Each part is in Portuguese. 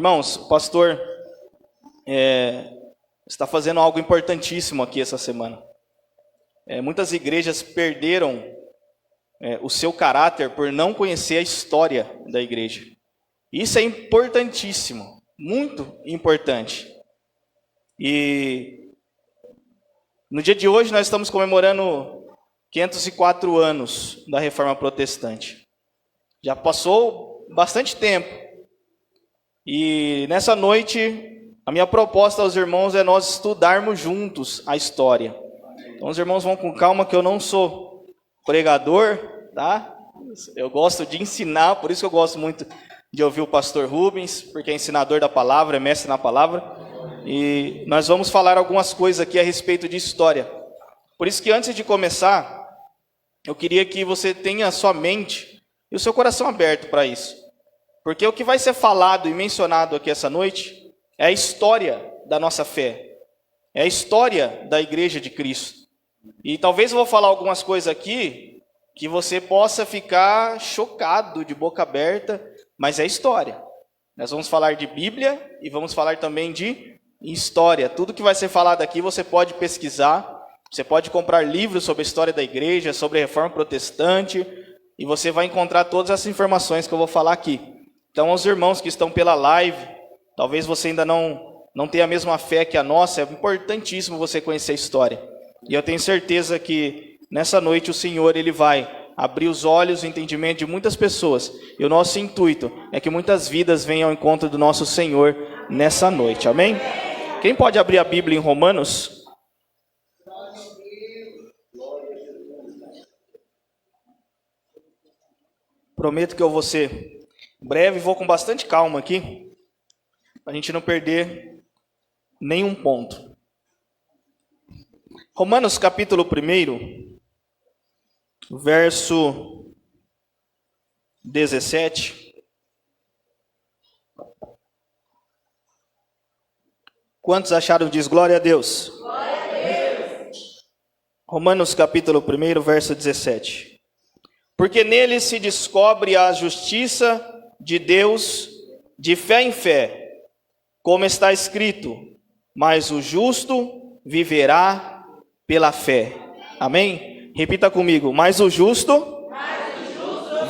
Irmãos, o pastor está fazendo algo importantíssimo aqui essa semana. Muitas igrejas perderam o seu caráter por não conhecer a história da igreja. Isso é importantíssimo, muito importante. E no dia de hoje nós estamos comemorando 504 anos da Reforma Protestante. Já passou bastante tempo. E nessa noite, a minha proposta aos irmãos é nós estudarmos juntos a história. Então os irmãos vão com calma, que eu não sou pregador, tá? Eu gosto de ensinar, por isso que eu gosto muito de ouvir o pastor Rubens, porque é ensinador da palavra, é mestre na palavra. E nós vamos falar algumas coisas aqui a respeito de história. Por isso que antes de começar, eu queria que você tenha a sua mente e o seu coração aberto para isso. Porque o que vai ser falado e mencionado aqui essa noite é a história da nossa fé. É a história da Igreja de Cristo. E talvez eu vou falar algumas coisas aqui que você possa ficar chocado, de boca aberta, mas é história. Nós vamos falar de Bíblia e vamos falar também de história. Tudo que vai ser falado aqui você pode pesquisar, você pode comprar livros sobre a história da Igreja, sobre a Reforma Protestante, e você vai encontrar todas essas informações que eu vou falar aqui. Então, aos irmãos que estão pela live, talvez você ainda não tenha a mesma fé que a nossa, é importantíssimo você conhecer a história. E eu tenho certeza que nessa noite o Senhor ele vai abrir os olhos e o entendimento de muitas pessoas. E o nosso intuito é que muitas vidas venham ao encontro do nosso Senhor nessa noite. Amém? Quem pode abrir a Bíblia em Romanos? Prometo que eu vou ser breve, vou com bastante calma aqui, para a gente não perder nenhum ponto. Romanos capítulo 1, verso 17. Quantos acharam? Diz glória a Deus. Glória a Deus. Romanos capítulo 1, verso 17. Porque nele se descobre a justiça de Deus de fé em fé, como está escrito, mas o justo viverá pela fé. Amém? Repita comigo, mas o justo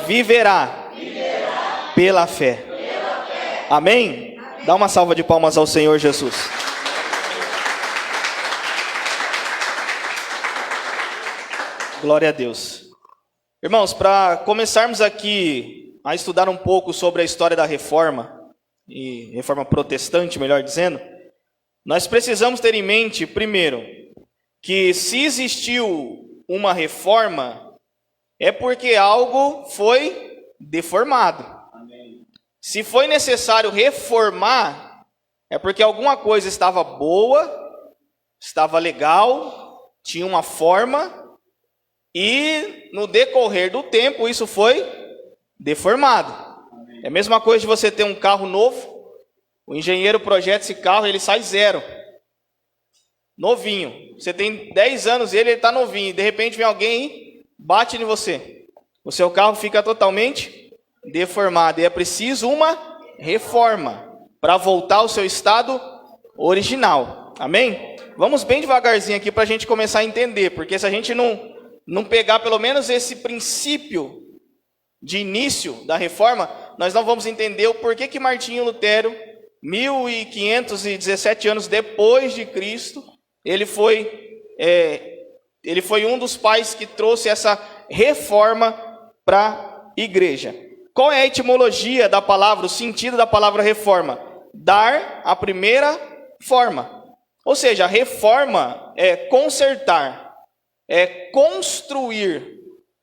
viverá pela fé. Amém? Dá uma salva de palmas ao Senhor Jesus. Glória a Deus. Irmãos, para começarmos aqui a estudar um pouco sobre a história da Reforma, e Reforma Protestante, melhor dizendo, nós precisamos ter em mente, primeiro, que se existiu uma reforma, é porque algo foi deformado. Amém. Se foi necessário reformar, é porque alguma coisa estava boa, estava legal, tinha uma forma, e no decorrer do tempo isso foi deformado. É a mesma coisa de você ter um carro novo, o engenheiro projeta esse carro, ele sai zero, novinho. Você tem 10 anos e ele está novinho, de repente vem alguém e bate em você. O seu carro fica totalmente deformado, e é preciso uma reforma para voltar ao seu estado original. Amém? Vamos bem devagarzinho aqui para a gente começar a entender, porque se a gente não pegar pelo menos esse princípio de início da reforma, nós não vamos entender o porquê que Martinho Lutero, 1517 anos depois de Cristo, ele foi um dos pais que trouxe essa reforma para a igreja. Qual é a etimologia da palavra, o sentido da palavra reforma? Dar a primeira forma. Ou seja, a reforma é consertar, é construir,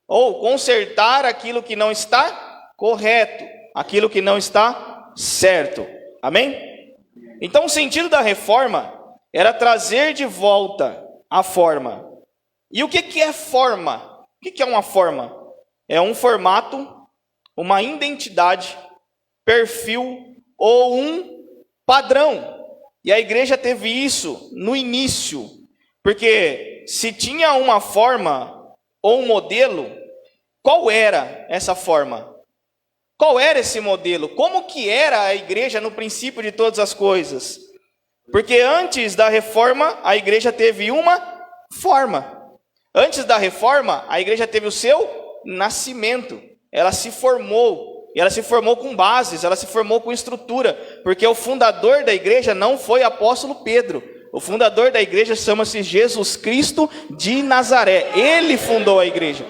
ou consertar aquilo que não está correto, aquilo que não está certo. Amém? Então o sentido da reforma era trazer de volta a forma. E o que é forma? O que é uma forma? É um formato, uma identidade, perfil ou um padrão. E a igreja teve isso no início, porque se tinha uma forma ou um modelo, qual era essa forma? Qual era esse modelo? Como que era a igreja no princípio de todas as coisas? Porque antes da reforma, a igreja teve uma forma. Antes da reforma, a igreja teve o seu nascimento. Ela se formou. E ela se formou com bases, ela se formou com estrutura. Porque o fundador da igreja não foi apóstolo Pedro. O fundador da igreja chama-se Jesus Cristo de Nazaré. Ele fundou a igreja.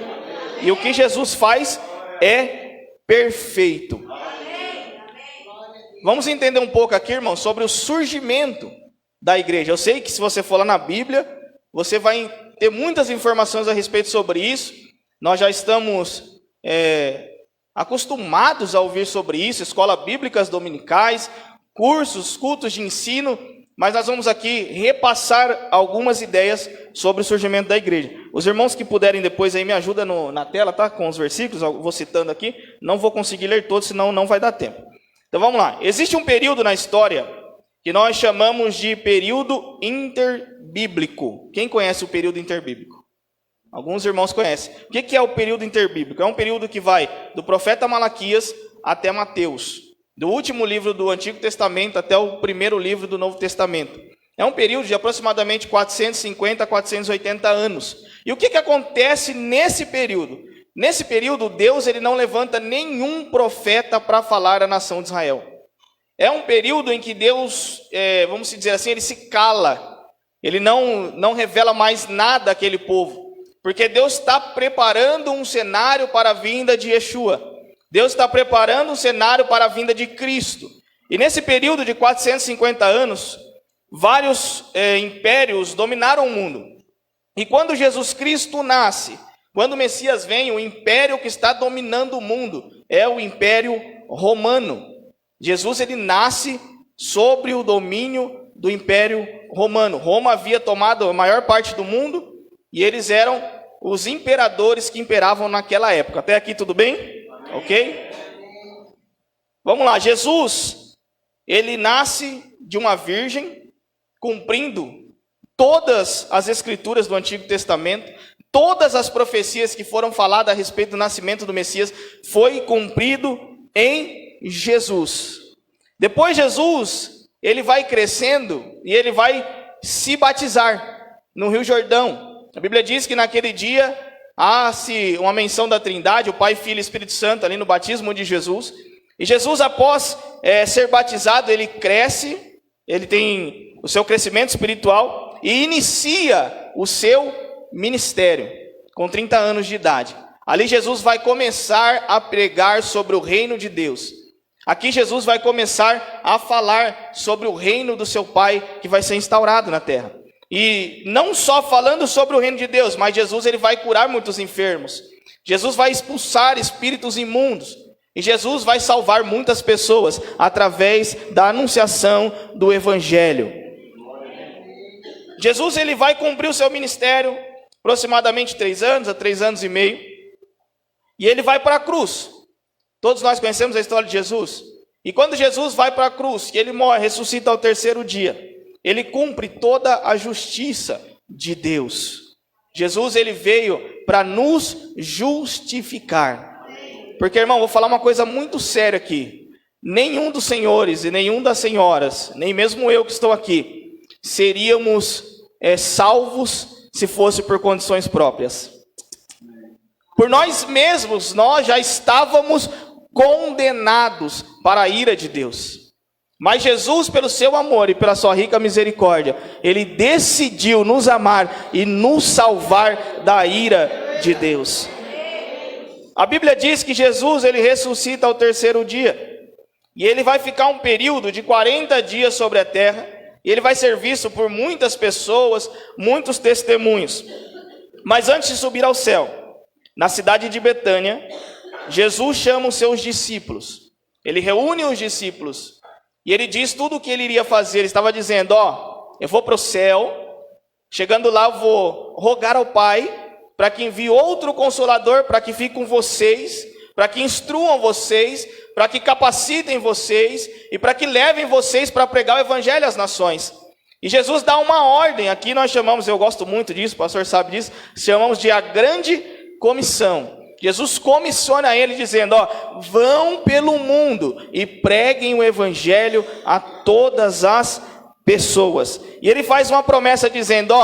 E o que Jesus faz é perfeito. Vamos entender um pouco aqui, irmão, sobre o surgimento da igreja. Eu sei que se você for lá na Bíblia, você vai ter muitas informações a respeito sobre isso. Nós já estamos acostumados a ouvir sobre isso, escolas bíblicas dominicais, cursos, cultos de ensino, mas nós vamos aqui repassar algumas ideias sobre o surgimento da igreja. Os irmãos que puderem depois aí me ajudam na tela, tá? Com os versículos, eu vou citando aqui. Não vou conseguir ler todos, senão não vai dar tempo. Então vamos lá. Existe um período na história que nós chamamos de período interbíblico. Quem conhece o período interbíblico? Alguns irmãos conhecem. O que é o período interbíblico? É um período que vai do profeta Malaquias até Mateus. Do último livro do Antigo Testamento até o primeiro livro do Novo Testamento. É um período de aproximadamente 450 a 480 anos. E o que acontece nesse período? Nesse período, Deus ele não levanta nenhum profeta para falar à nação de Israel. É um período em que Deus, vamos dizer assim, ele se cala. Ele não revela mais nada àquele povo. Porque Deus está preparando um cenário para a vinda de Yeshua. Deus está preparando um cenário para a vinda de Cristo. E nesse período de 450 anos, vários impérios dominaram o mundo. E quando Jesus Cristo nasce, quando o Messias vem, o império que está dominando o mundo é o Império Romano. Jesus ele nasce sobre o domínio do Império Romano. Roma havia tomado a maior parte do mundo e eles eram os imperadores que imperavam naquela época. Até aqui tudo bem? Ok? Vamos lá, Jesus, ele nasce de uma virgem, cumprindo todas as escrituras do Antigo Testamento, todas as profecias que foram faladas a respeito do nascimento do Messias, foi cumprido em Jesus. Depois Jesus, ele vai crescendo e ele vai se batizar no Rio Jordão. A Bíblia diz que naquele dia há-se uma menção da Trindade, o Pai, Filho e Espírito Santo, ali no batismo de Jesus. E Jesus, após ser batizado, ele cresce, ele tem o seu crescimento espiritual e inicia o seu ministério, com 30 anos de idade. Ali Jesus vai começar a pregar sobre o reino de Deus. Aqui Jesus vai começar a falar sobre o reino do seu Pai, que vai ser instaurado na terra. E não só falando sobre o reino de Deus, mas Jesus ele vai curar muitos enfermos. Jesus vai expulsar espíritos imundos. E Jesus vai salvar muitas pessoas através da anunciação do Evangelho. Jesus ele vai cumprir o seu ministério aproximadamente 3 anos, a 3 anos e meio. E ele vai para a cruz. Todos nós conhecemos a história de Jesus. E quando Jesus vai para a cruz, que ele morre, ressuscita ao 3º dia, ele cumpre toda a justiça de Deus. Jesus ele veio para nos justificar. Porque, irmão, vou falar uma coisa muito séria aqui. Nenhum dos senhores e nenhum das senhoras, nem mesmo eu que estou aqui, seríamos salvos se fosse por condições próprias. Por nós mesmos, nós já estávamos condenados para a ira de Deus. Mas Jesus, pelo seu amor e pela sua rica misericórdia, ele decidiu nos amar e nos salvar da ira de Deus. A Bíblia diz que Jesus ele ressuscita ao 3º dia. E ele vai ficar um período de 40 dias sobre a terra. E ele vai ser visto por muitas pessoas, muitos testemunhos. Mas antes de subir ao céu, na cidade de Betânia, Jesus chama os seus discípulos. Ele reúne os discípulos. E ele diz tudo o que ele iria fazer. Ele estava dizendo, eu vou para o céu. Chegando lá eu vou rogar ao Pai para que envie outro Consolador, para que fique com vocês, para que instruam vocês, para que capacitem vocês e para que levem vocês para pregar o Evangelho às nações. E Jesus dá uma ordem, aqui nós chamamos, eu gosto muito disso, o pastor sabe disso, chamamos de a grande comissão. Jesus comissiona ele dizendo, vão pelo mundo e preguem o evangelho a todas as pessoas. E ele faz uma promessa dizendo,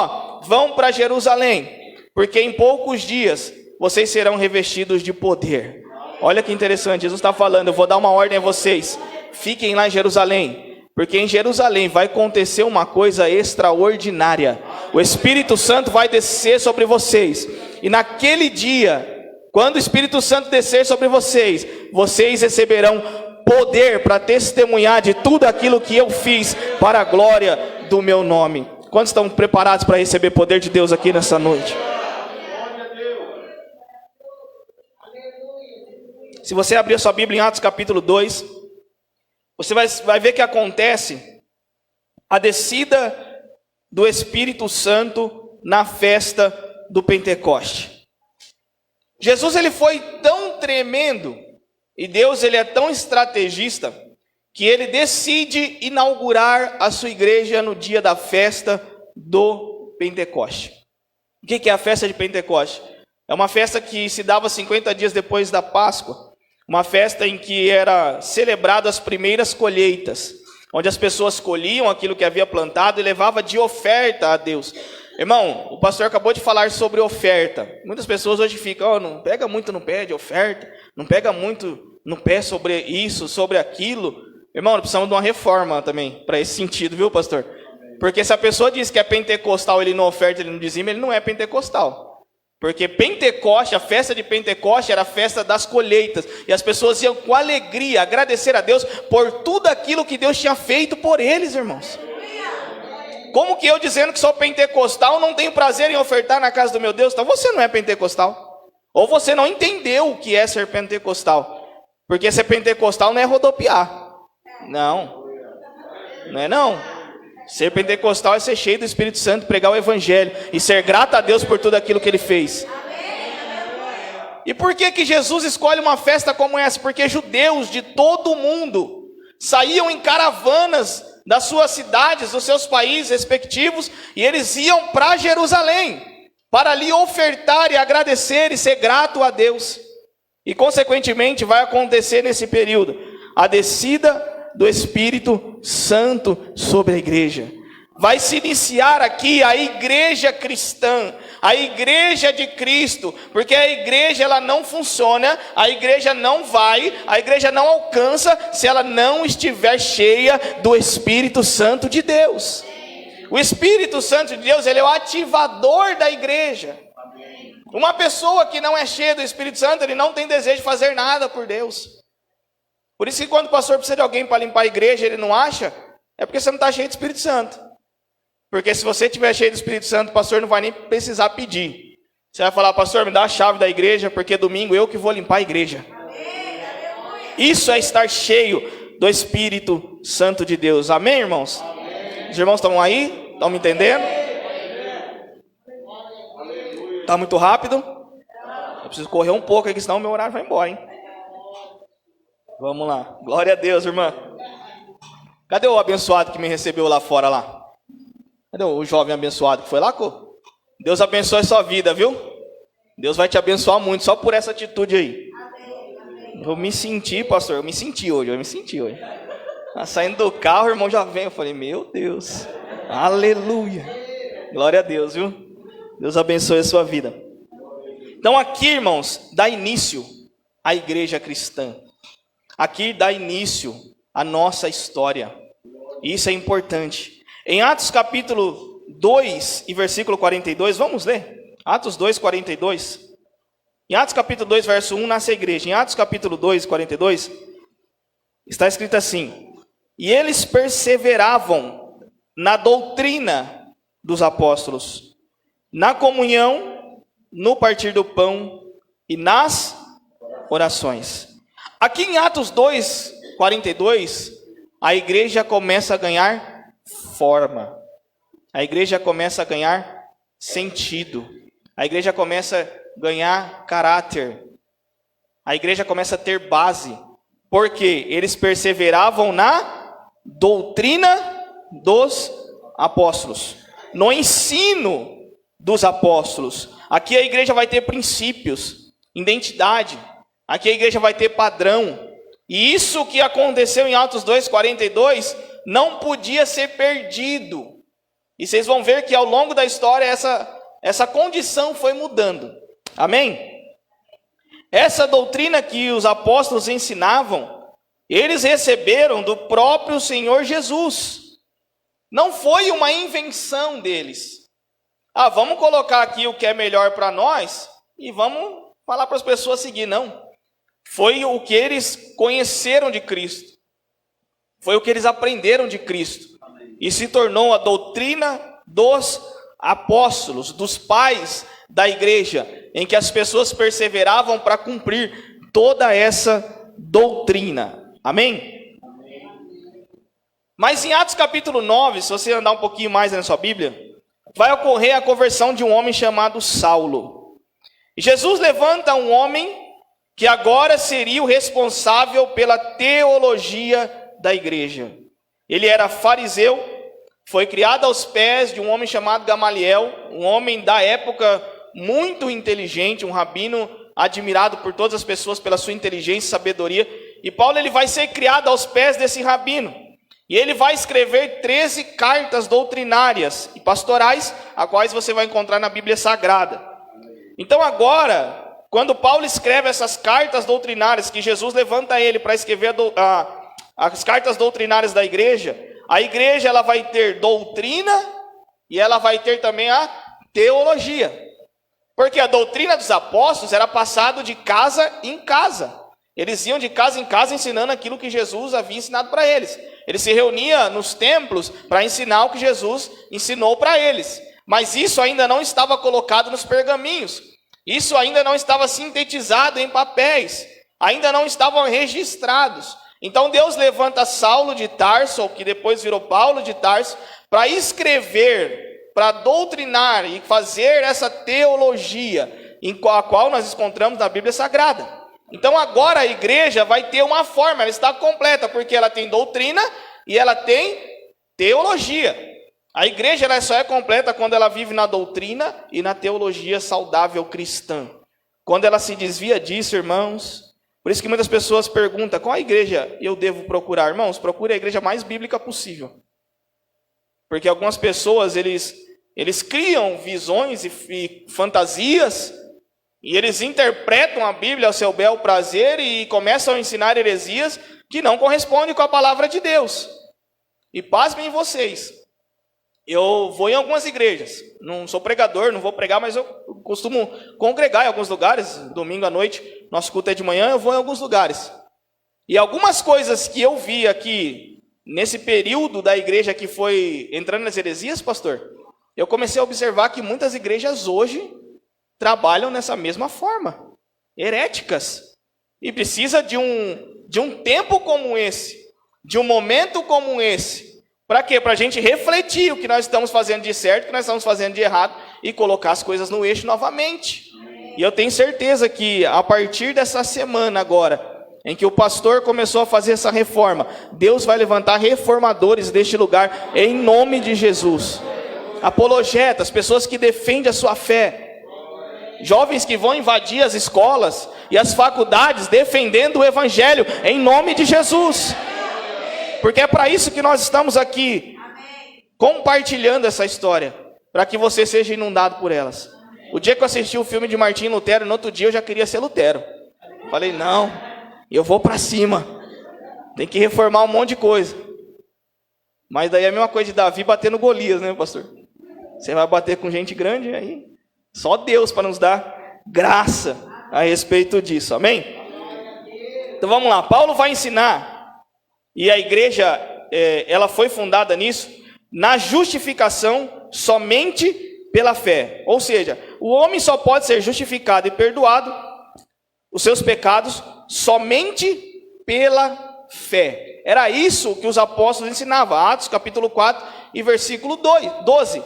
vão para Jerusalém, porque em poucos dias vocês serão revestidos de poder. Olha que interessante, Jesus está falando, eu vou dar uma ordem a vocês, fiquem lá em Jerusalém, porque em Jerusalém vai acontecer uma coisa extraordinária. O Espírito Santo vai descer sobre vocês, e naquele dia, quando o Espírito Santo descer sobre vocês, vocês receberão poder para testemunhar de tudo aquilo que eu fiz para a glória do meu nome. Quantos estão preparados para receber poder de Deus aqui nessa noite? Se você abrir a sua Bíblia em Atos capítulo 2, você vai ver que acontece a descida do Espírito Santo na festa do Pentecoste. Jesus ele foi tão tremendo, e Deus ele é tão estrategista, que ele decide inaugurar a sua igreja no dia da festa do Pentecoste. O que é a festa de Pentecoste? É uma festa que se dava 50 dias depois da Páscoa. Uma festa em que era celebrado as primeiras colheitas, onde as pessoas colhiam aquilo que havia plantado e levava de oferta a Deus. Irmão, o pastor acabou de falar sobre oferta. Muitas pessoas hoje ficam, não pega muito no pé de oferta, não pega muito no pé sobre isso, sobre aquilo. Irmão, nós precisamos de uma reforma também, para esse sentido, viu, pastor? Porque se a pessoa diz que é pentecostal, ele não oferta, ele não dizima, ele não é pentecostal. Porque Pentecoste, a festa de Pentecoste era a festa das colheitas. E as pessoas iam com alegria agradecer a Deus por tudo aquilo que Deus tinha feito por eles, irmãos. Como que eu dizendo que sou pentecostal não tenho prazer em ofertar na casa do meu Deus? Então você não é pentecostal. Ou você não entendeu o que é ser pentecostal. Porque ser pentecostal não é rodopiar. Não. Não é não. Ser pentecostal é ser cheio do Espírito Santo, pregar o evangelho e ser grato a Deus por tudo aquilo que ele fez. E por que Jesus escolhe uma festa como essa? Porque judeus de todo o mundo saíam em caravanas das suas cidades, dos seus países respectivos, e eles iam para Jerusalém, para ali ofertar e agradecer e ser grato a Deus. E consequentemente vai acontecer nesse período a descida do Espírito Santo sobre a igreja. Vai se iniciar aqui a igreja cristã, a igreja de Cristo, porque a igreja ela não funciona, a igreja não vai, a igreja não alcança se ela não estiver cheia do Espírito Santo de Deus. O Espírito Santo de Deus, ele é o ativador da igreja. Uma pessoa que não é cheia do Espírito Santo, ele não tem desejo de fazer nada por Deus. Por isso que quando o pastor precisa de alguém para limpar a igreja, ele não acha, é porque você não está cheio do Espírito Santo. Porque se você estiver cheio do Espírito Santo, o pastor não vai nem precisar pedir. Você vai falar, pastor, me dá a chave da igreja, porque domingo eu que vou limpar a igreja. Isso é estar cheio do Espírito Santo de Deus. Amém, irmãos? Amém. Os irmãos estão aí? Estão me entendendo? Está muito rápido? Eu preciso correr um pouco aqui, senão o meu horário vai embora, hein? Vamos lá. Glória a Deus, irmã. Cadê o abençoado que me recebeu lá fora lá? Cadê o jovem abençoado que foi lá, Cô? Deus abençoe a sua vida, viu? Deus vai te abençoar muito só por essa atitude aí. Eu me senti, pastor, eu me senti hoje. Saindo do carro, o irmão já vem. Eu falei, meu Deus. Aleluia. Glória a Deus, viu? Deus abençoe a sua vida. Então aqui, irmãos, dá início a igreja cristã. Aqui dá início a nossa história. Isso é importante. Em Atos capítulo 2 e versículo 42, vamos ler? Atos 2, 42. Em Atos capítulo 2, verso 1, nasce a igreja. Em Atos capítulo 2, 42, está escrito assim: e eles perseveravam na doutrina dos apóstolos, na comunhão, no partir do pão e nas orações. Aqui em Atos 2, 42, a igreja começa a ganhar forma. A igreja começa a ganhar sentido. A igreja começa a ganhar caráter. A igreja começa a ter base. Porque eles perseveravam na doutrina dos apóstolos, no ensino dos apóstolos. Aqui a igreja vai ter princípios. identidade. Aqui a igreja vai ter padrão. E isso que aconteceu em Atos 2:42 não podia ser perdido. E vocês vão ver que ao longo da história essa condição foi mudando. Amém? Essa doutrina que os apóstolos ensinavam, eles receberam do próprio Senhor Jesus. Não foi uma invenção deles. Vamos colocar aqui o que é melhor para nós e vamos falar para as pessoas seguir. Não. Foi o que eles conheceram de Cristo. Foi o que eles aprenderam de Cristo. E se tornou a doutrina dos apóstolos, dos pais da igreja, em que as pessoas perseveravam para cumprir toda essa doutrina. Amém? Mas em Atos capítulo 9, se você andar um pouquinho mais na sua Bíblia, vai ocorrer a conversão de um homem chamado Saulo. E Jesus levanta um homem que agora seria o responsável pela teologia da igreja. Ele era fariseu, foi criado aos pés de um homem chamado Gamaliel, um homem da época muito inteligente, um rabino admirado por todas as pessoas pela sua inteligência e sabedoria. E Paulo ele vai ser criado aos pés desse rabino. E ele vai escrever 13 cartas doutrinárias e pastorais, as quais você vai encontrar na Bíblia Sagrada. Então agora, quando Paulo escreve essas cartas doutrinárias, que Jesus levanta ele para escrever as cartas doutrinárias da igreja, a igreja ela vai ter doutrina e ela vai ter também a teologia. Porque a doutrina dos apóstolos era passado de casa em casa. Eles iam de casa em casa ensinando aquilo que Jesus havia ensinado para eles. Eles se reuniam nos templos para ensinar o que Jesus ensinou para eles. Mas isso ainda não estava colocado nos pergaminhos. Isso ainda não estava sintetizado em papéis. Ainda não estavam registrados. Então Deus levanta Saulo de Tarso, que depois virou Paulo de Tarso, para escrever, para doutrinar e fazer essa teologia, a qual nós encontramos na Bíblia Sagrada. Então agora a igreja vai ter uma forma, ela está completa, porque ela tem doutrina e ela tem teologia. A igreja ela só é completa quando ela vive na doutrina e na teologia saudável cristã. Quando ela se desvia disso, irmãos, por isso que muitas pessoas perguntam, qual igreja eu devo procurar? Irmãos, procure a igreja mais bíblica possível. Porque algumas pessoas, eles criam visões e fantasias, e eles interpretam a Bíblia ao seu bel prazer e começam a ensinar heresias que não correspondem com a palavra de Deus. E pasmem vocês, eu vou em algumas igrejas, não sou pregador, não vou pregar, mas eu costumo congregar em alguns lugares, domingo à noite, nosso culto é de manhã, eu vou em alguns lugares. E algumas coisas que eu vi aqui, nesse período da igreja que foi entrando nas heresias, pastor, eu comecei a observar que muitas igrejas hoje trabalham nessa mesma forma, heréticas. E precisa de um tempo como esse, de um momento como esse. Para quê? Para a gente refletir o que nós estamos fazendo de certo, o que nós estamos fazendo de errado e colocar as coisas no eixo novamente. E eu tenho certeza que a partir dessa semana agora, em que o pastor começou a fazer essa reforma, Deus vai levantar reformadores deste lugar em nome de Jesus. Apologetas, pessoas que defendem a sua fé. Jovens que vão invadir as escolas e as faculdades defendendo o evangelho em nome de Jesus. Porque é para isso que nós estamos aqui, compartilhando essa história, para que você seja inundado por elas. O dia que eu assisti o filme de Martinho Lutero, no outro dia eu já queria ser Lutero. Falei, não, eu vou para cima, tem que reformar um monte de coisa. Mas daí é a mesma coisa de Davi bater no Golias, né, pastor? Você vai bater com gente grande, aí só Deus para nos dar graça a respeito disso, amém? Então vamos lá, Paulo vai ensinar. E a igreja, ela foi fundada nisso, na justificação somente pela fé. Ou seja, o homem só pode ser justificado e perdoado os seus pecados somente pela fé. Era isso que os apóstolos ensinavam. Atos capítulo 4 e versículo 12.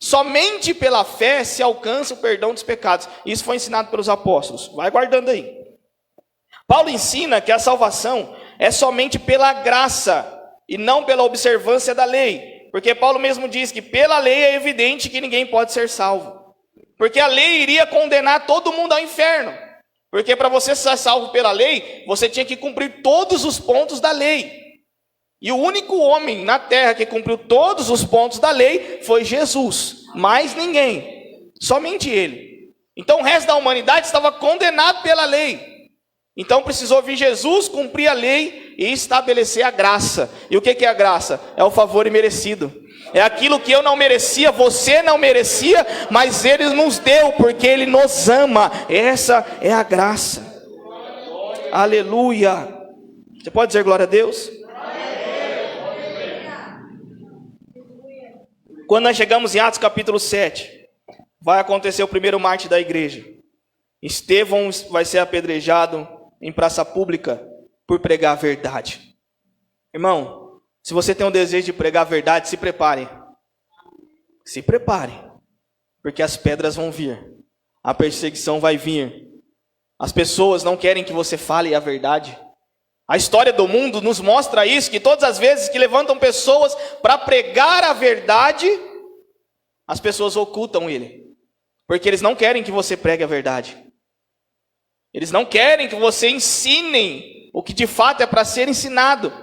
Somente pela fé se alcança o perdão dos pecados. Isso foi ensinado pelos apóstolos. Vai guardando aí. Paulo ensina que a salvação é somente pela graça e não pela observância da lei. Porque Paulo mesmo diz que pela lei é evidente que ninguém pode ser salvo. Porque a lei iria condenar todo mundo ao inferno. Porque para você ser salvo pela lei, você tinha que cumprir todos os pontos da lei. E o único homem na terra que cumpriu todos os pontos da lei foi Jesus. Mais ninguém. Somente ele. Então o resto da humanidade estava condenado pela lei. Então precisou vir Jesus, cumprir a lei e estabelecer a graça. E o que é a graça? É o favor imerecido. É aquilo que eu não merecia, você não merecia, mas Ele nos deu, porque Ele nos ama. Essa é a graça. Aleluia. Você pode dizer glória a Deus? Quando nós chegamos em Atos capítulo 7, vai acontecer o primeiro mártir da igreja. Estevão vai ser apedrejado em praça pública por pregar a verdade. Irmão, se você tem um desejo de pregar a verdade, se prepare. Se prepare, porque as pedras vão vir, a perseguição vai vir. As pessoas não querem que você fale a verdade. A história do mundo nos mostra isso, que todas as vezes que levantam pessoas para pregar a verdade, as pessoas ocultam ele. Porque eles não querem que você pregue a verdade. Eles não querem que você ensinem o que de fato é para ser ensinado.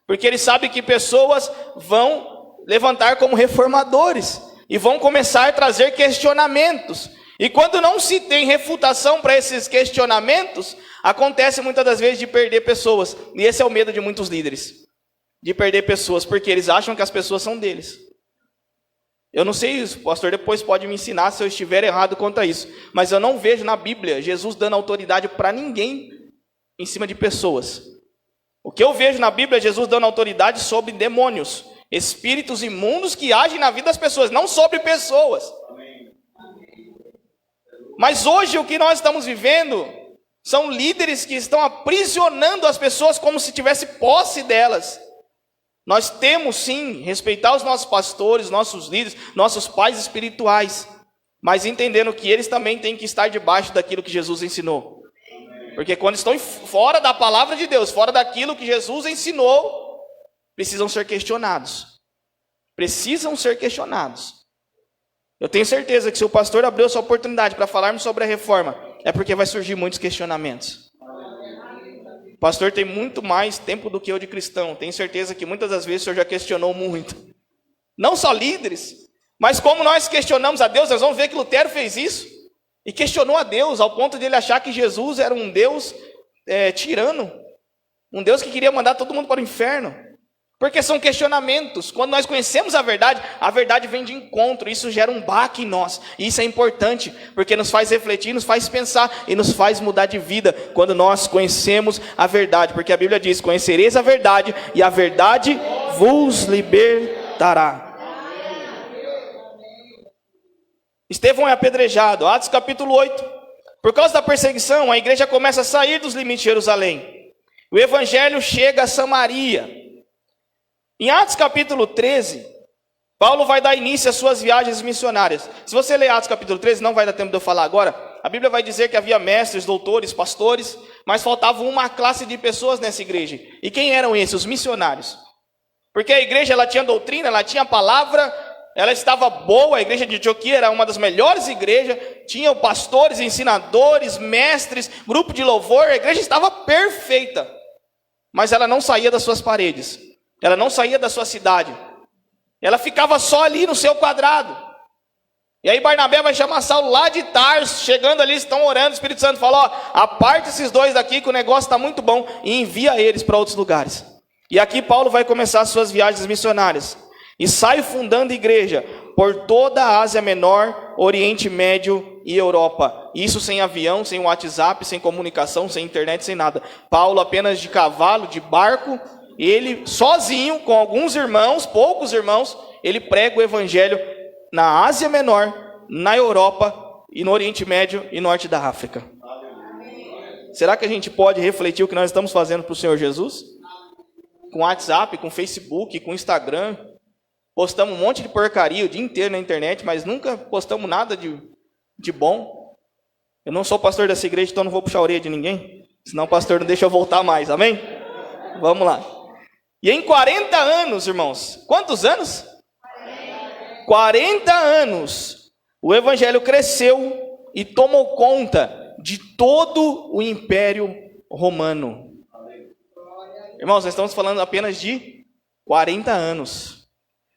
Porque eles sabem que pessoas vão levantar como reformadores e vão começar a trazer questionamentos. E quando não se tem refutação para esses questionamentos, acontece muitas das vezes de perder pessoas. E esse é o medo de muitos líderes. De perder pessoas, porque eles acham que as pessoas são deles. Eu não sei isso, o pastor depois pode me ensinar se eu estiver errado quanto a isso. Mas eu não vejo na Bíblia Jesus dando autoridade para ninguém em cima de pessoas. O que eu vejo na Bíblia é Jesus dando autoridade sobre demônios, espíritos imundos que agem na vida das pessoas, não sobre pessoas. Mas hoje o que nós estamos vivendo são líderes que estão aprisionando as pessoas como se tivesse posse delas. Nós temos sim, respeitar os nossos pastores, nossos líderes, nossos pais espirituais, mas entendendo que eles também têm que estar debaixo daquilo que Jesus ensinou. Porque quando estão fora da palavra de Deus, fora daquilo que Jesus ensinou, precisam ser questionados. Precisam ser questionados. Eu tenho certeza que se o pastor abriu essa oportunidade para falarmos sobre a reforma, é porque vai surgir muitos questionamentos. O pastor tem muito mais tempo do que eu de cristão. Tenho certeza que muitas das vezes o senhor já questionou muito. Não só líderes, mas como nós questionamos a Deus. Nós vamos ver que Lutero fez isso. E questionou a Deus ao ponto de ele achar que Jesus era um Deus tirano. Um Deus que queria mandar todo mundo para o inferno. Porque são questionamentos. Quando nós conhecemos a verdade vem de encontro. Isso gera um baque em nós. E isso é importante, porque nos faz refletir, nos faz pensar e nos faz mudar de vida quando nós conhecemos a verdade. Porque a Bíblia diz: conhecereis a verdade e a verdade vos libertará. Estevão é apedrejado. Atos capítulo 8. Por causa da perseguição, a igreja começa a sair dos limites de Jerusalém. O evangelho chega a Samaria. Em Atos capítulo 13, Paulo vai dar início às suas viagens missionárias. Se você ler Atos capítulo 13, não vai dar tempo de eu falar agora. A Bíblia vai dizer que havia mestres, doutores, pastores, mas faltava uma classe de pessoas nessa igreja. E quem eram esses? Os missionários. Porque a igreja ela tinha doutrina, ela tinha palavra, ela estava boa. A igreja de Antioquia era uma das melhores igrejas. Tinha pastores, ensinadores, mestres, grupo de louvor. A igreja estava perfeita. Mas ela não saía das suas paredes. Ela não saía da sua cidade. Ela ficava só ali no seu quadrado. E aí Barnabé vai chamar Saulo lá de Tarso. Chegando ali, estão orando. O Espírito Santo fala: ó, aparta esses dois daqui que o negócio está muito bom. E envia eles para outros lugares. E aqui Paulo vai começar as suas viagens missionárias. E sai fundando igreja por toda a Ásia Menor, Oriente Médio e Europa. Isso sem avião, sem WhatsApp, sem comunicação, sem internet, sem nada. Paulo apenas de cavalo, de barco. Ele sozinho, com alguns irmãos, poucos irmãos, ele prega o evangelho na Ásia Menor, na Europa e no Oriente Médio e norte da África. Será que a gente pode refletir o que nós estamos fazendo para o Senhor Jesus? Com WhatsApp, com Facebook, com Instagram. Postamos um monte de porcaria o dia inteiro na internet, mas nunca postamos nada de bom. Eu não sou pastor dessa igreja, então não vou puxar a orelha de ninguém. Senão o pastor não deixa eu voltar mais, amém? Vamos lá. E em 40 anos, irmãos, quantos anos? 40 anos, o evangelho cresceu e tomou conta de todo o Império Romano. Irmãos, nós estamos falando apenas de 40 anos.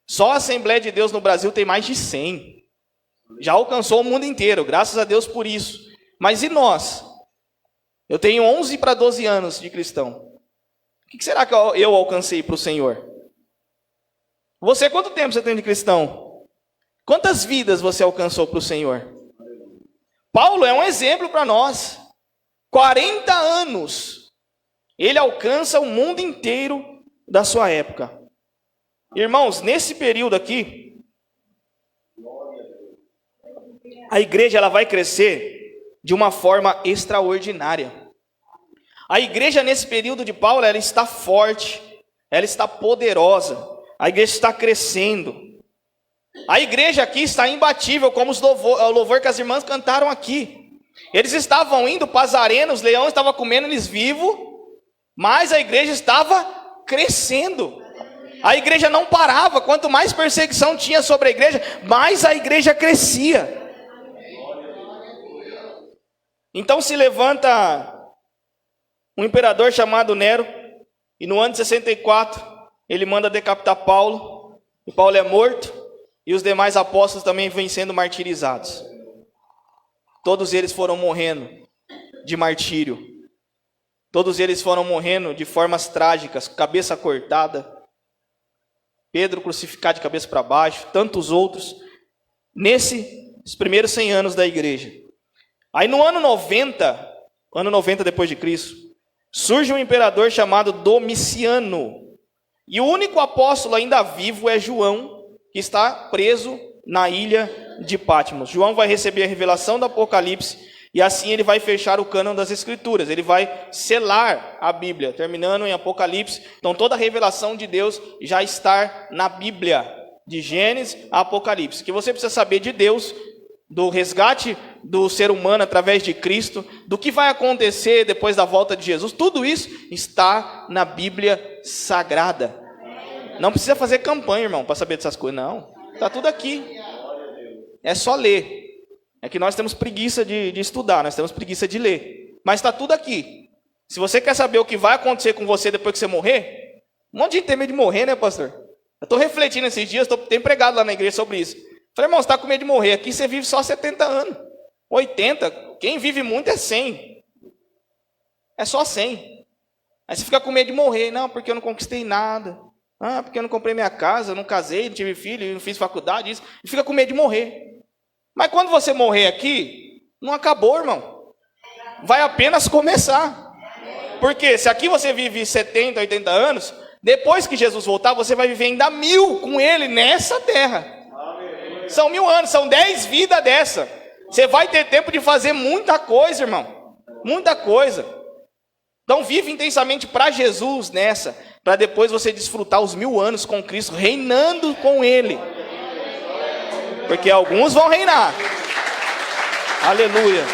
Só a Assembleia de Deus no Brasil tem mais de 100. Já alcançou o mundo inteiro, graças a Deus por isso. Mas e nós? Eu tenho 11 para 12 anos de cristão. O que será que eu alcancei para o Senhor? Você, quanto tempo você tem de cristão? Quantas vidas você alcançou para o Senhor? Paulo é um exemplo para nós. 40 anos. Ele alcança o mundo inteiro da sua época. Irmãos, nesse período aqui, a igreja ela vai crescer de uma forma extraordinária. A igreja nesse período de Paulo, ela está forte, ela está poderosa, a igreja está crescendo. A igreja aqui está imbatível, como o louvor que as irmãs cantaram aqui. Eles estavam indo para as arenas, os leões estavam comendo eles vivos, mas a igreja estava crescendo. A igreja não parava, quanto mais perseguição tinha sobre a igreja, mais a igreja crescia. Então se levanta um imperador chamado Nero, e no ano de 64, ele manda decapitar Paulo, e Paulo é morto, e os demais apóstolos também vêm sendo martirizados. Todos eles foram morrendo de martírio. Todos eles foram morrendo de formas trágicas, cabeça cortada, Pedro crucificado de cabeça para baixo, tantos outros, nesses primeiros 100 anos da igreja. Aí no ano 90 depois de Cristo, surge um imperador chamado Domiciano. E o único apóstolo ainda vivo é João, que está preso na ilha de Patmos. João vai receber a revelação do Apocalipse, e assim ele vai fechar o cânon das Escrituras. Ele vai selar a Bíblia, terminando em Apocalipse. Então toda a revelação de Deus já está na Bíblia, de Gênesis a Apocalipse. O que você precisa saber de Deus, do resgate do ser humano através de Cristo, do que vai acontecer depois da volta de Jesus, tudo isso está na Bíblia Sagrada. Não precisa fazer campanha, irmão, para saber dessas coisas, não. Está tudo aqui. É só ler. É que nós temos preguiça de estudar, nós temos preguiça de ler. Mas está tudo aqui. Se você quer saber o que vai acontecer com você depois que você morrer, um monte de gente tem medo de morrer, né, pastor? Eu estou refletindo esses dias, tenho pregado lá na igreja sobre isso. Falei, irmão, você está com medo de morrer. Aqui você vive só 70 anos. 80. Quem vive muito é 100. É só 100. Aí você fica com medo de morrer. Não, porque eu não conquistei nada. Ah, porque eu não comprei minha casa, eu não casei, não tive filho, não fiz faculdade, isso. E fica com medo de morrer. Mas quando você morrer aqui, não acabou, irmão. Vai apenas começar. Porque se aqui você vive 70, 80 anos, depois que Jesus voltar, você vai viver ainda 1000 com ele nessa terra. São 1000 anos, são 10 vidas dessa. Você vai ter tempo de fazer muita coisa, irmão. Muita coisa. Então vive intensamente para Jesus nessa, para depois você desfrutar os 1000 anos com Cristo, reinando com Ele. Porque alguns vão reinar. Aleluia.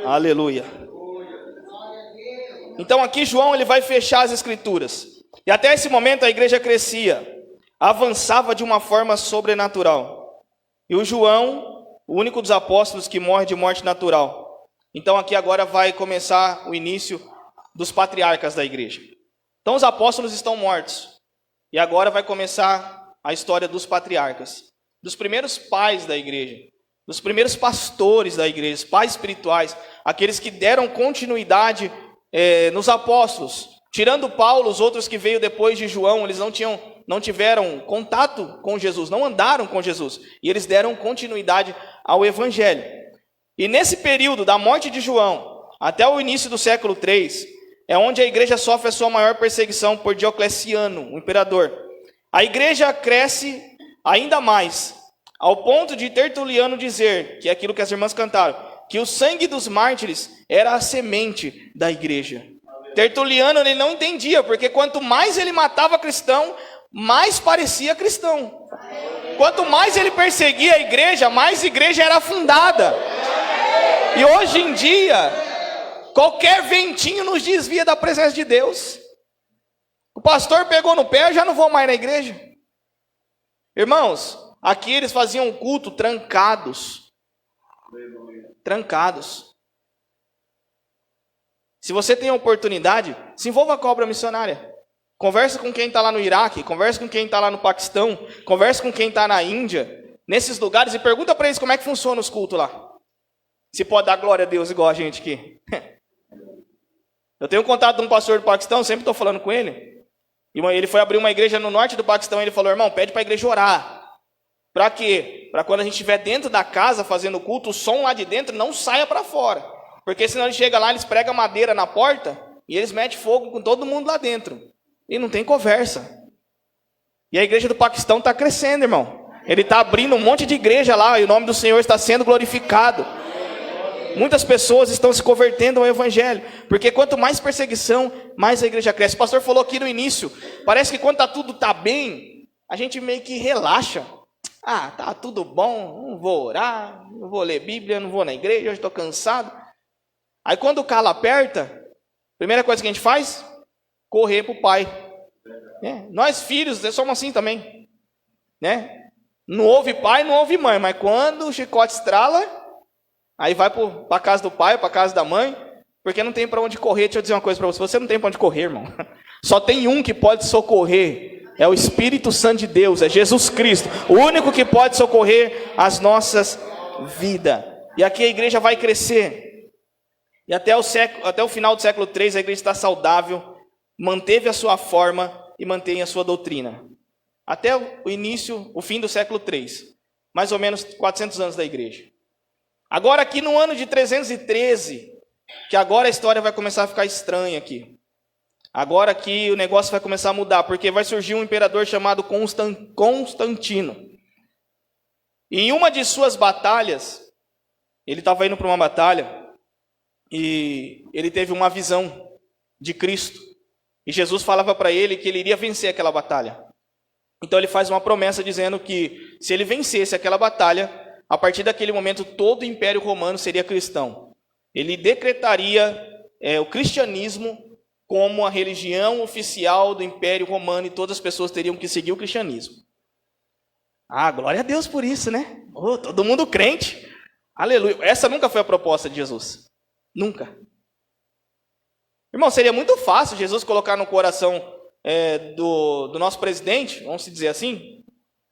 Aleluia. Então aqui João ele vai fechar as Escrituras. E até esse momento a igreja crescia, avançava de uma forma sobrenatural. E o João, o único dos apóstolos que morre de morte natural. Então aqui agora vai começar o início dos patriarcas da igreja. Então os apóstolos estão mortos. E agora vai começar a história dos patriarcas. Dos primeiros pais da igreja. Dos primeiros pastores da igreja, pais espirituais. Aqueles que deram continuidade nos apóstolos. Tirando Paulo, os outros que veio depois de João, eles não tiveram contato com Jesus, não andaram com Jesus. E eles deram continuidade ao evangelho. E nesse período da morte de João, até o início do século 3, é onde a igreja sofre a sua maior perseguição por Diocleciano, o imperador. A igreja cresce ainda mais, ao ponto de Tertuliano dizer, que é aquilo que as irmãs cantaram, que o sangue dos mártires era a semente da igreja. Tertuliano ele não entendia, porque quanto mais ele matava cristão, mais parecia cristão. Quanto mais ele perseguia a igreja, mais igreja era fundada. E hoje em dia, qualquer ventinho nos desvia da presença de Deus. O pastor pegou no pé, eu já não vou mais na igreja. Irmãos, aqui eles faziam um culto trancados. Trancados. Se você tem a oportunidade, se envolva com a obra missionária. Conversa com quem está lá no Iraque, conversa com quem está lá no Paquistão, conversa com quem está na Índia, nesses lugares, e pergunta para eles como é que funciona os cultos lá. Se pode dar glória a Deus igual a gente aqui. Eu tenho contato de um pastor do Paquistão, sempre estou falando com ele. E ele foi abrir uma igreja no norte do Paquistão, e ele falou, irmão, pede para a igreja orar. Para quê? Para quando a gente estiver dentro da casa fazendo culto, o som lá de dentro não saia para fora. Porque senão ele chega lá, eles pregam madeira na porta, e eles metem fogo com todo mundo lá dentro. E não tem conversa. E a igreja do Paquistão está crescendo, irmão. Ele está abrindo um monte de igreja lá, e o nome do Senhor está sendo glorificado. Muitas pessoas estão se convertendo ao evangelho, porque quanto mais perseguição, mais a igreja cresce. O pastor falou aqui no início, parece que quando tudo está bem, a gente meio que relaxa. Ah, tá tudo bom, não vou orar, não vou ler Bíblia, não vou na igreja, hoje estou cansado. Aí quando o calo aperta, a primeira coisa que a gente faz, correr para o pai. Nós filhos somos assim também, né? Não houve pai, não houve mãe, mas quando o chicote estrala, aí vai para a casa do pai, para a casa da mãe, porque não tem para onde correr. Deixa eu dizer uma coisa para você, você não tem para onde correr, irmão. Só tem um que pode socorrer, é o Espírito Santo de Deus, é Jesus Cristo, o único que pode socorrer as nossas vidas. E aqui a igreja vai crescer. E até o final do século III a igreja está saudável, manteve a sua forma e mantém a sua doutrina. Até o fim do século III, mais ou menos 400 anos da igreja. Agora aqui no ano de 313, que agora a história vai começar a ficar estranha aqui. Agora aqui o negócio vai começar a mudar, porque vai surgir um imperador chamado Constantino. E em uma de suas batalhas, ele estava indo para uma batalha, e ele teve uma visão de Cristo. E Jesus falava para ele que ele iria vencer aquela batalha. Então ele faz uma promessa dizendo que se ele vencesse aquela batalha, a partir daquele momento todo o Império Romano seria cristão. Ele decretaria o cristianismo como a religião oficial do Império Romano e todas as pessoas teriam que seguir o cristianismo. Ah, glória a Deus por isso, né? Oh, todo mundo crente. Aleluia. Essa nunca foi a proposta de Jesus. Nunca. Irmão, seria muito fácil Jesus colocar no coração do nosso presidente, vamos dizer assim.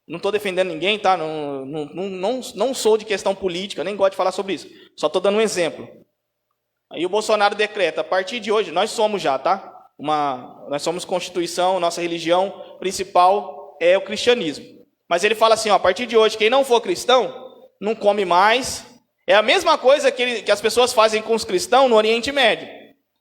Não estou defendendo ninguém, tá? Não sou de questão política, nem gosto de falar sobre isso. Só estou dando um exemplo. Aí o Bolsonaro decreta, a partir de hoje, nós somos já, tá? Nós somos constituição, nossa religião principal é o cristianismo. Mas ele fala assim, ó, a partir de hoje, quem não for cristão, não come mais. É a mesma coisa que as pessoas fazem com os cristãos no Oriente Médio.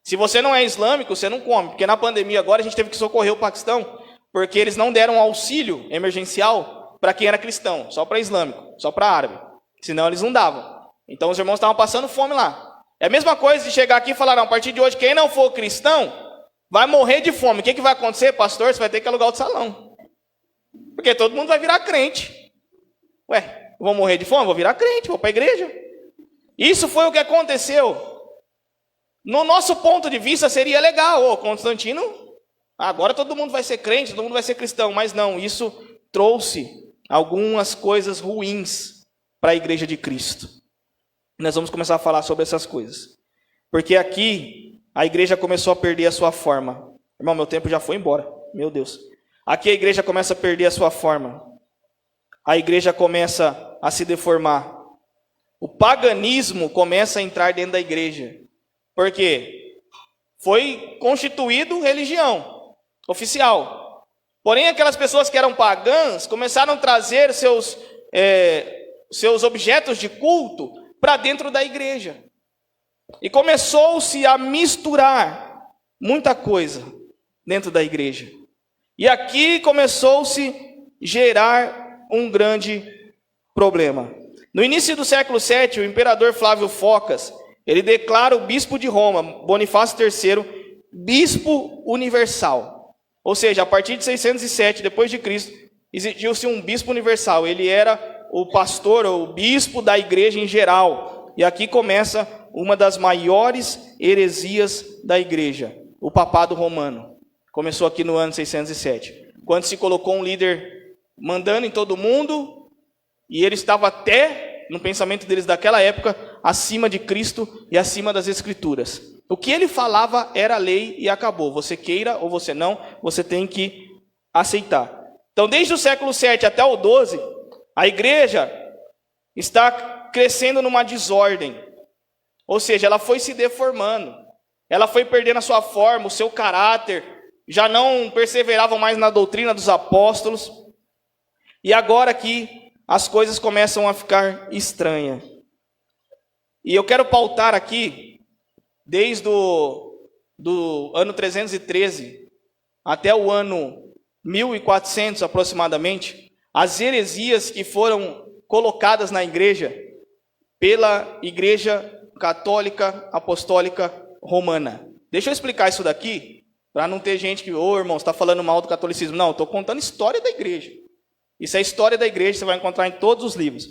Se você não é islâmico, você não come. Porque na pandemia agora a gente teve que socorrer o Paquistão, porque eles não deram auxílio emergencial para quem era cristão, só para islâmico, só para árabe. Senão eles não davam. Então os irmãos estavam passando fome lá. É a mesma coisa de chegar aqui e falar, não, a partir de hoje, quem não for cristão, vai morrer de fome. O que vai acontecer, pastor? Você vai ter que alugar outro salão. Porque todo mundo vai virar crente. Ué, vou morrer de fome? Vou virar crente, vou para a igreja. Isso foi o que aconteceu. No nosso ponto de vista, seria legal. Constantino, agora todo mundo vai ser crente, todo mundo vai ser cristão. Mas não, isso trouxe algumas coisas ruins para a igreja de Cristo. Nós vamos começar a falar sobre essas coisas. Porque aqui, a igreja começou a perder a sua forma. Irmão, meu tempo já foi embora. Meu Deus. Aqui a igreja começa a perder a sua forma. A igreja começa a se deformar. O paganismo começa a entrar dentro da igreja. Por quê? Foi constituído religião oficial. Porém, aquelas pessoas que eram pagãs começaram a trazer seus objetos de culto para dentro da igreja. E começou-se a misturar muita coisa dentro da igreja. E aqui começou-se a gerar um grande problema. No início do século VII, o imperador Flávio Focas, ele declara o bispo de Roma, Bonifácio III, bispo universal. Ou seja, a partir de 607 depois de Cristo, exigiu-se um bispo universal. Ele era o pastor ou o bispo da igreja em geral. E aqui começa uma das maiores heresias da igreja, o papado romano. Começou aqui no ano 607, quando se colocou um líder mandando em todo mundo, e ele estava até, no pensamento deles daquela época, acima de Cristo e acima das Escrituras. O que ele falava era lei e acabou. Você queira ou você não, você tem que aceitar. Então, desde o século 7 até o 12, a igreja está crescendo numa desordem. Ou seja, ela foi se deformando. Ela foi perdendo a sua forma, o seu caráter. Já não perseveravam mais na doutrina dos apóstolos. E agora que as coisas começam a ficar estranhas. E eu quero pautar aqui, desde do ano 313 até o ano 1400 aproximadamente, as heresias que foram colocadas na igreja pela Igreja Católica Apostólica Romana. Deixa eu explicar isso daqui, para não ter gente que, irmão, você está falando mal do catolicismo. Não, eu estou contando a história da igreja. Isso é a história da igreja, você vai encontrar em todos os livros.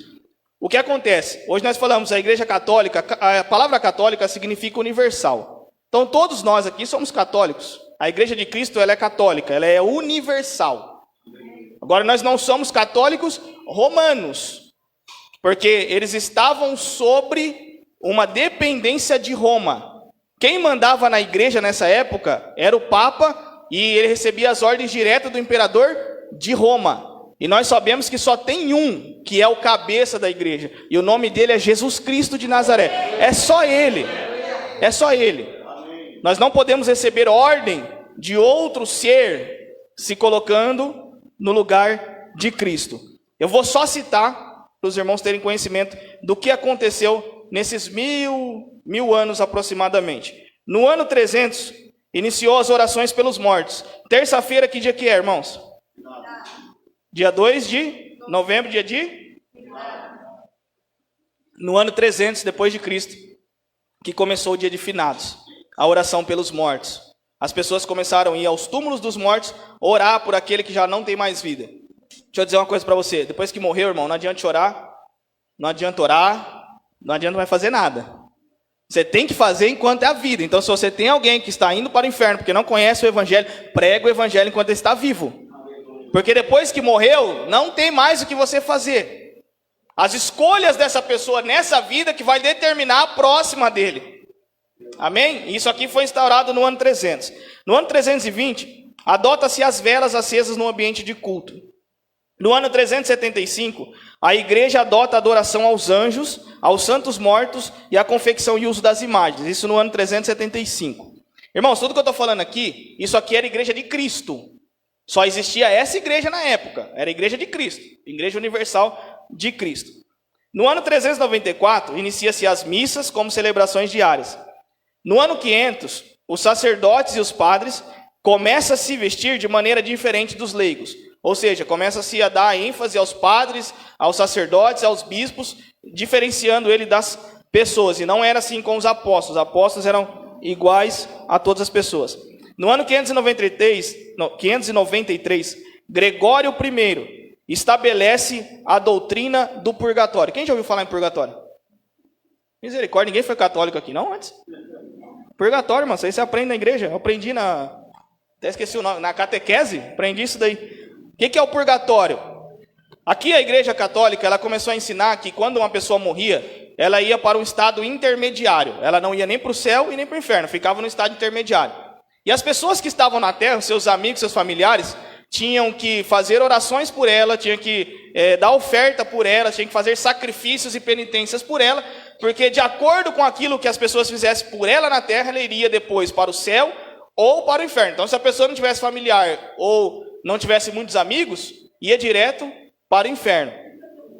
O que acontece? Hoje nós falamos a igreja católica, a palavra católica significa universal. Então todos nós aqui somos católicos. A igreja de Cristo, ela é católica, ela é universal. Agora nós não somos católicos romanos, porque eles estavam sobre uma dependência de Roma. Quem mandava na igreja nessa época era o Papa, e ele recebia as ordens diretas do imperador de Roma. E nós sabemos que só tem um que é o cabeça da igreja. E o nome dele é Jesus Cristo de Nazaré. É só ele. É só ele. Nós não podemos receber ordem de outro ser se colocando no lugar de Cristo. Eu vou só citar para os irmãos terem conhecimento do que aconteceu nesses mil anos aproximadamente. No ano 300, iniciou as orações pelos mortos. Terça-feira, que dia que é, irmãos? Dia 2 de novembro, dia de? No ano 300, depois de Cristo, que começou o dia de finados, a oração pelos mortos. As pessoas começaram a ir aos túmulos dos mortos, orar por aquele que já não tem mais vida. Deixa eu dizer uma coisa para você, depois que morreu, irmão, não adianta orar, não adianta orar, não adianta mais fazer nada. Você tem que fazer enquanto é a vida. Então, se você tem alguém que está indo para o inferno, porque não conhece o evangelho, prega o evangelho enquanto ele está vivo. Porque depois que morreu, não tem mais o que você fazer. As escolhas dessa pessoa nessa vida que vai determinar a próxima dele. Amém? Isso aqui foi instaurado no ano 300. No ano 320, adota-se as velas acesas no ambiente de culto. No ano 375, a igreja adota a adoração aos anjos, aos santos mortos e a confecção e uso das imagens. Isso no ano 375. Irmãos, tudo que eu estou falando aqui, isso aqui era a igreja de Cristo. Só existia essa igreja na época, era a igreja de Cristo, igreja universal de Cristo. No ano 394, inicia-se as missas como celebrações diárias. No ano 500, os sacerdotes e os padres começam a se vestir de maneira diferente dos leigos. Ou seja, começa-se a dar ênfase aos padres, aos sacerdotes, aos bispos, diferenciando ele das pessoas. E não era assim com os apóstolos eram iguais a todas as pessoas. No ano 593, Gregório I estabelece a doutrina do purgatório. Quem já ouviu falar em purgatório? Misericórdia, ninguém foi católico aqui, não, antes? Purgatório, irmão, isso aí você aprende na igreja. Eu aprendi até esqueci o nome, na catequese, aprendi isso daí. O que é o purgatório? Aqui a igreja católica, ela começou a ensinar que quando uma pessoa morria, ela ia para um estado intermediário. Ela não ia nem para o céu e nem para o inferno, ficava no estado intermediário. E as pessoas que estavam na terra, seus amigos, seus familiares, tinham que fazer orações por ela, tinham que dar oferta por ela, tinham que fazer sacrifícios e penitências por ela, porque de acordo com aquilo que as pessoas fizessem por ela na terra, ela iria depois para o céu ou para o inferno. Então, se a pessoa não tivesse familiar ou não tivesse muitos amigos, ia direto para o inferno.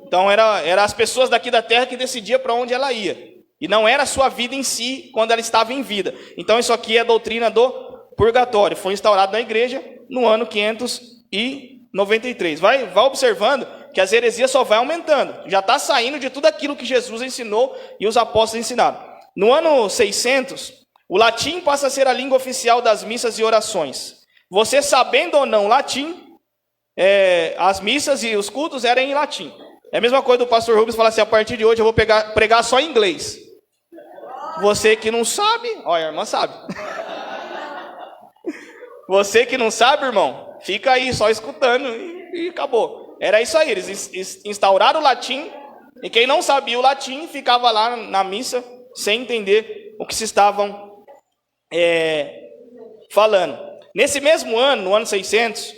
Então, era as pessoas daqui da terra que decidiam para onde ela ia. E não era a sua vida em si, quando ela estava em vida. Então, isso aqui é a doutrina do purgatório. Foi instaurado na igreja no ano 593. Vai observando que as heresias só vai aumentando. Já está saindo de tudo aquilo que Jesus ensinou e os apóstolos ensinaram. No ano 600, o latim passa a ser a língua oficial das missas e orações. Você sabendo ou não latim, as missas e os cultos eram em latim. É a mesma coisa do pastor Rubens falar assim, a partir de hoje eu vou pregar só em inglês. Você que não sabe, olha, a irmã sabe. Você que não sabe, irmão, fica aí só escutando e acabou. era isso aí, eles instauraram o latim, e quem não sabia o latim ficava lá na missa sem entender o que se estavam falando. Nesse mesmo ano, no ano 600,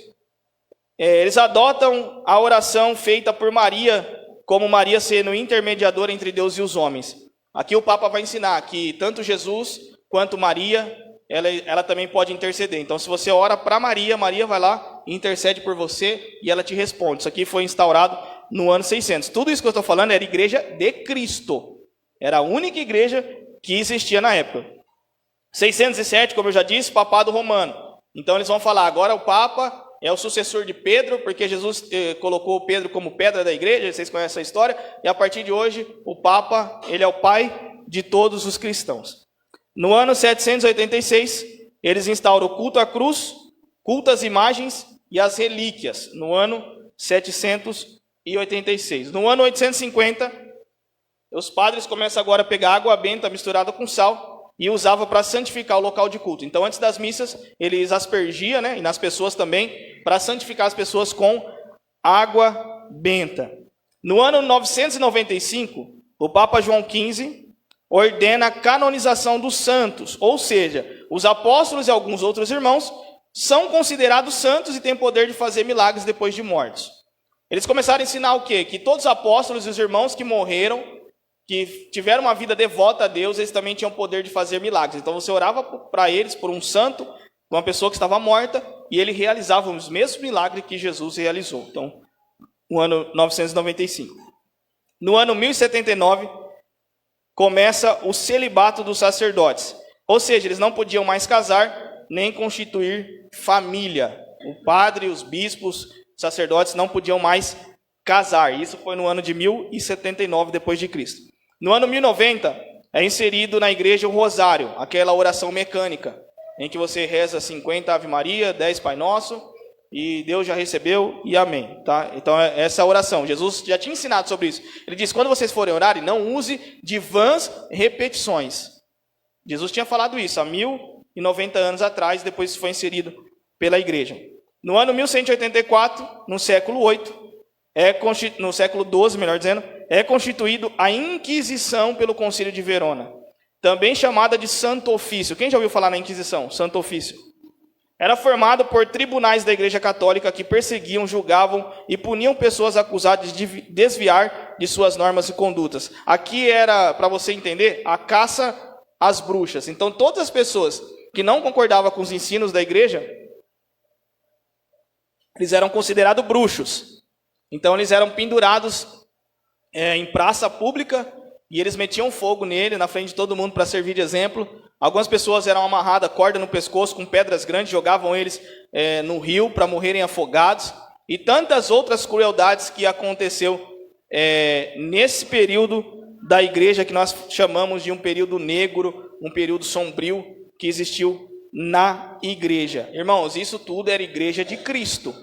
eles adotam a oração feita por Maria, como Maria sendo intermediadora entre Deus e os homens. Aqui o Papa vai ensinar que tanto Jesus quanto Maria, ela também pode interceder. Então, se você ora para Maria, Maria vai lá e intercede por você e ela te responde. Isso aqui foi instaurado no ano 600. Tudo isso que eu estou falando era igreja de Cristo. Era a única igreja que existia na época. 607, como eu já disse, papado romano. Então, eles vão falar, agora o Papa é o sucessor de Pedro, porque Jesus colocou Pedro como pedra da igreja, vocês conhecem a história, e a partir de hoje, o Papa, ele é o pai de todos os cristãos. No ano 786, eles instauram o culto à cruz, culto às imagens e às relíquias, no ano 786. No ano 850, os padres começam agora a pegar água benta misturada com sal e usavam para santificar o local de culto. Então, antes das missas, eles aspergiam, e nas pessoas também, para santificar as pessoas com água benta. No ano 995, o Papa João XV ordena a canonização dos santos, ou seja, os apóstolos e alguns outros irmãos são considerados santos e têm poder de fazer milagres depois de mortos. Eles começaram a ensinar o quê? Que todos os apóstolos e os irmãos que morreram, que tiveram uma vida devota a Deus, eles também tinham poder de fazer milagres. Então você orava para eles, por um santo, uma pessoa que estava morta, e ele realizava os mesmos milagres que Jesus realizou. Então, no ano 995. No ano 1079, começa o celibato dos sacerdotes. Ou seja, eles não podiam mais casar, nem constituir família. O padre, os bispos, os sacerdotes não podiam mais casar. Isso foi no ano de 1079 depois de Cristo. No ano 1090, é inserido na igreja o rosário, aquela oração mecânica, em que você reza 50 Ave Maria, 10 Pai Nosso, e Deus já recebeu, e amém. Tá? Então, essa oração, Jesus já tinha ensinado sobre isso. Ele disse, quando vocês forem orar, não use de vãs repetições. Jesus tinha falado isso há 1090 anos atrás, depois isso foi inserido pela igreja. No ano 1184, no século VIII, no século XII, melhor dizendo, é constituído a Inquisição pelo Concílio de Verona, também chamada de Santo Ofício. Quem já ouviu falar na Inquisição? Santo Ofício. Era formado por tribunais da Igreja Católica que perseguiam, julgavam e puniam pessoas acusadas de desviar de suas normas e condutas. Aqui era, para você entender, a caça às bruxas. Então, todas as pessoas que não concordavam com os ensinos da igreja, eles eram considerados bruxos. Então, eles eram pendurados em praça pública e eles metiam fogo nele, na frente de todo mundo, para servir de exemplo. Algumas pessoas eram amarradas, corda no pescoço, com pedras grandes, jogavam eles no rio para morrerem afogados. E tantas outras crueldades que aconteceu nesse período da igreja, que nós chamamos de um período negro, um período sombrio, que existiu na igreja. Irmãos, isso tudo era igreja de Cristo.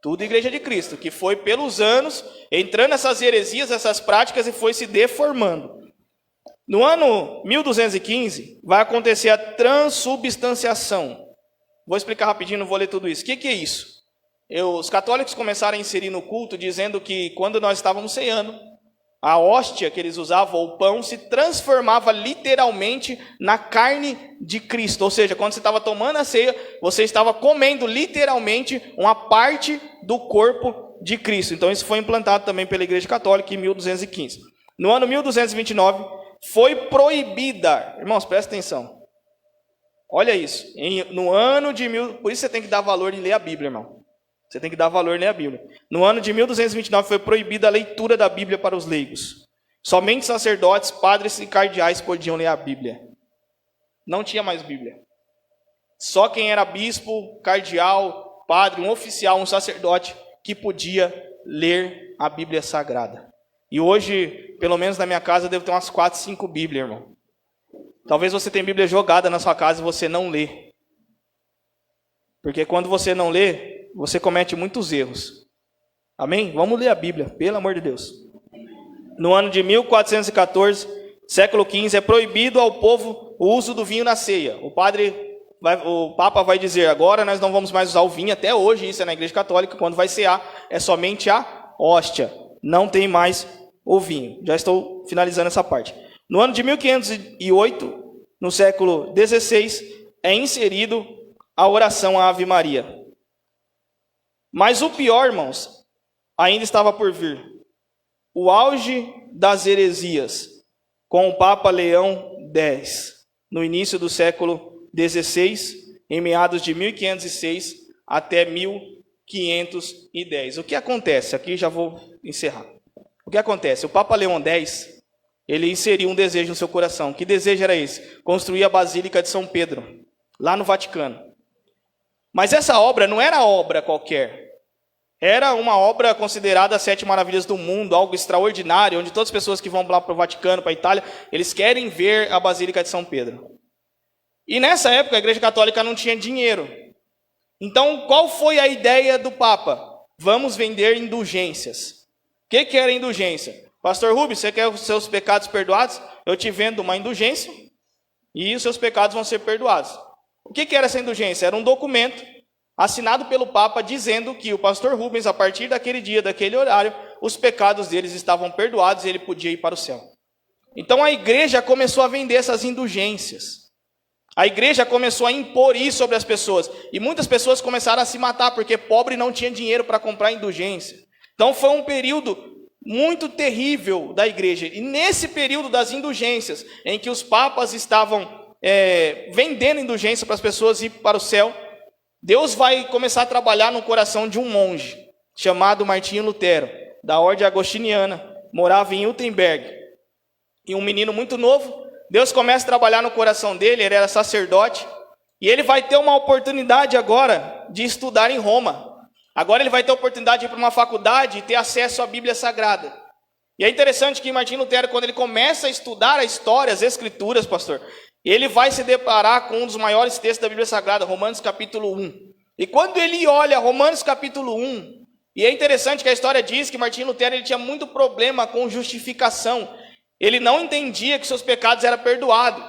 Tudo igreja de Cristo, que foi pelos anos entrando nessas heresias, essas práticas, e foi se deformando. No ano 1215, vai acontecer a transubstanciação. Vou explicar rapidinho, não vou ler tudo isso. O que é isso? Os católicos começaram a inserir no culto, dizendo que quando nós estávamos ceando, a hóstia que eles usavam, ou o pão, se transformava literalmente na carne de Cristo. Ou seja, quando você estava tomando a ceia, você estava comendo literalmente uma parte do corpo de Cristo. Então isso foi implantado também pela Igreja Católica em 1215. No ano 1229, foi proibida, irmãos, presta atenção. Olha isso, no ano de por isso você tem que dar valor em ler a Bíblia, irmão. Você tem que dar valor em ler a Bíblia. No ano de 1229 foi proibida a leitura da Bíblia para os leigos. Somente sacerdotes, padres e cardeais podiam ler a Bíblia. Não tinha mais Bíblia. Só quem era bispo, cardeal, padre, um oficial, um sacerdote, que podia ler a Bíblia Sagrada. E hoje, pelo menos na minha casa, eu devo ter umas 4, 5 Bíblias, irmão. Talvez você tenha Bíblia jogada na sua casa e você não lê. Porque quando você não lê, você comete muitos erros. Amém? Vamos ler a Bíblia, pelo amor de Deus. No ano de 1414, século XV, é proibido ao povo o uso do vinho na ceia. O padre o Papa vai dizer, agora nós não vamos mais usar o vinho, até hoje isso é na Igreja Católica, quando vai cear, é somente a hóstia, não tem mais o vinho. Já estou finalizando essa parte. No ano de 1508, no século XVI, é inserido a oração à Ave Maria. Mas o pior, irmãos, ainda estava por vir. O auge das heresias, com o Papa Leão X, no início do século XVI, em meados de 1506 até 1510. O que acontece? Aqui já vou encerrar. O que acontece? O Papa Leão X, ele inseriu um desejo no seu coração. Que desejo era esse? Construir a Basílica de São Pedro, lá no Vaticano. Mas essa obra não era obra qualquer. Era uma obra considerada as 7 maravilhas do mundo, algo extraordinário, onde todas as pessoas que vão lá para o Vaticano, para a Itália, eles querem ver a Basílica de São Pedro. E nessa época a Igreja Católica não tinha dinheiro. Então qual foi a ideia do Papa? Vamos vender indulgências. O que era indulgência? Pastor Rubens, você quer os seus pecados perdoados? Eu te vendo uma indulgência e os seus pecados vão ser perdoados. O que era essa indulgência? Era um documento assinado pelo Papa dizendo que o pastor Rubens, a partir daquele dia, daquele horário, os pecados deles estavam perdoados e ele podia ir para o céu. Então a igreja começou a vender essas indulgências. A igreja começou a impor isso sobre as pessoas. E muitas pessoas começaram a se matar, porque pobre não tinha dinheiro para comprar indulgência. Então foi um período muito terrível da igreja. E nesse período das indulgências, em que os papas estavam vendendo indulgência para as pessoas ir para o céu, Deus vai começar a trabalhar no coração de um monge, chamado Martinho Lutero, da ordem agostiniana, morava em Wittenberg. E um menino muito novo, Deus começa a trabalhar no coração dele, ele era sacerdote, e ele vai ter uma oportunidade agora de estudar em Roma. Agora ele vai ter a oportunidade de ir para uma faculdade e ter acesso à Bíblia Sagrada. E é interessante que Martinho Lutero, quando ele começa a estudar a história, as Escrituras, pastor, ele vai se deparar com um dos maiores textos da Bíblia Sagrada, Romanos capítulo 1. E quando ele olha Romanos capítulo 1, e é interessante que a história diz que Martinho Lutero ele tinha muito problema com justificação. Ele não entendia que seus pecados eram perdoados.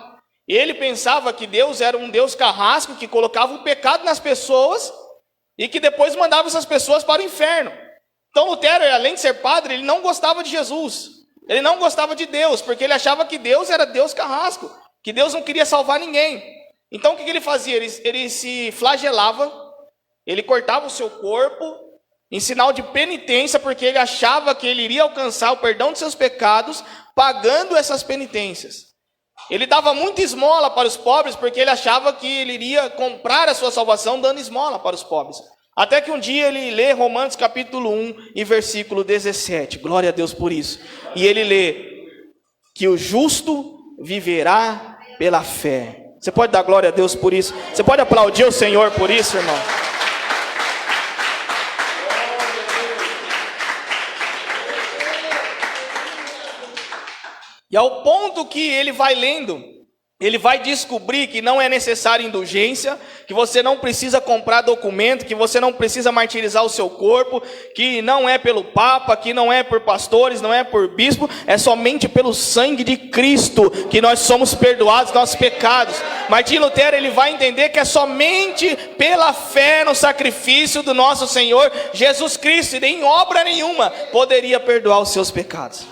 Ele pensava que Deus era um Deus carrasco, que colocava o pecado nas pessoas e que depois mandava essas pessoas para o inferno. Então Lutero, além de ser padre, ele não gostava de Jesus. Ele não gostava de Deus, porque ele achava que Deus era Deus carrasco, que Deus não queria salvar ninguém. Então o que ele fazia? Ele se flagelava, ele cortava o seu corpo, em sinal de penitência, porque ele achava que ele iria alcançar o perdão de seus pecados, pagando essas penitências. Ele dava muita esmola para os pobres, porque ele achava que ele iria comprar a sua salvação dando esmola para os pobres. Até que um dia ele lê Romanos capítulo 1 e versículo 17. Glória a Deus por isso. E ele lê que o justo viverá pela fé. Você pode dar glória a Deus por isso? Você pode aplaudir o Senhor por isso, irmão? E ao ponto que ele vai lendo, ele vai descobrir que não é necessária indulgência, que você não precisa comprar documento, que você não precisa martirizar o seu corpo, que não é pelo Papa, que não é por pastores, não é por bispo, é somente pelo sangue de Cristo que nós somos perdoados dos nossos pecados. Martinho Lutero ele vai entender que é somente pela fé no sacrifício do nosso Senhor Jesus Cristo, e nem obra nenhuma poderia perdoar os seus pecados.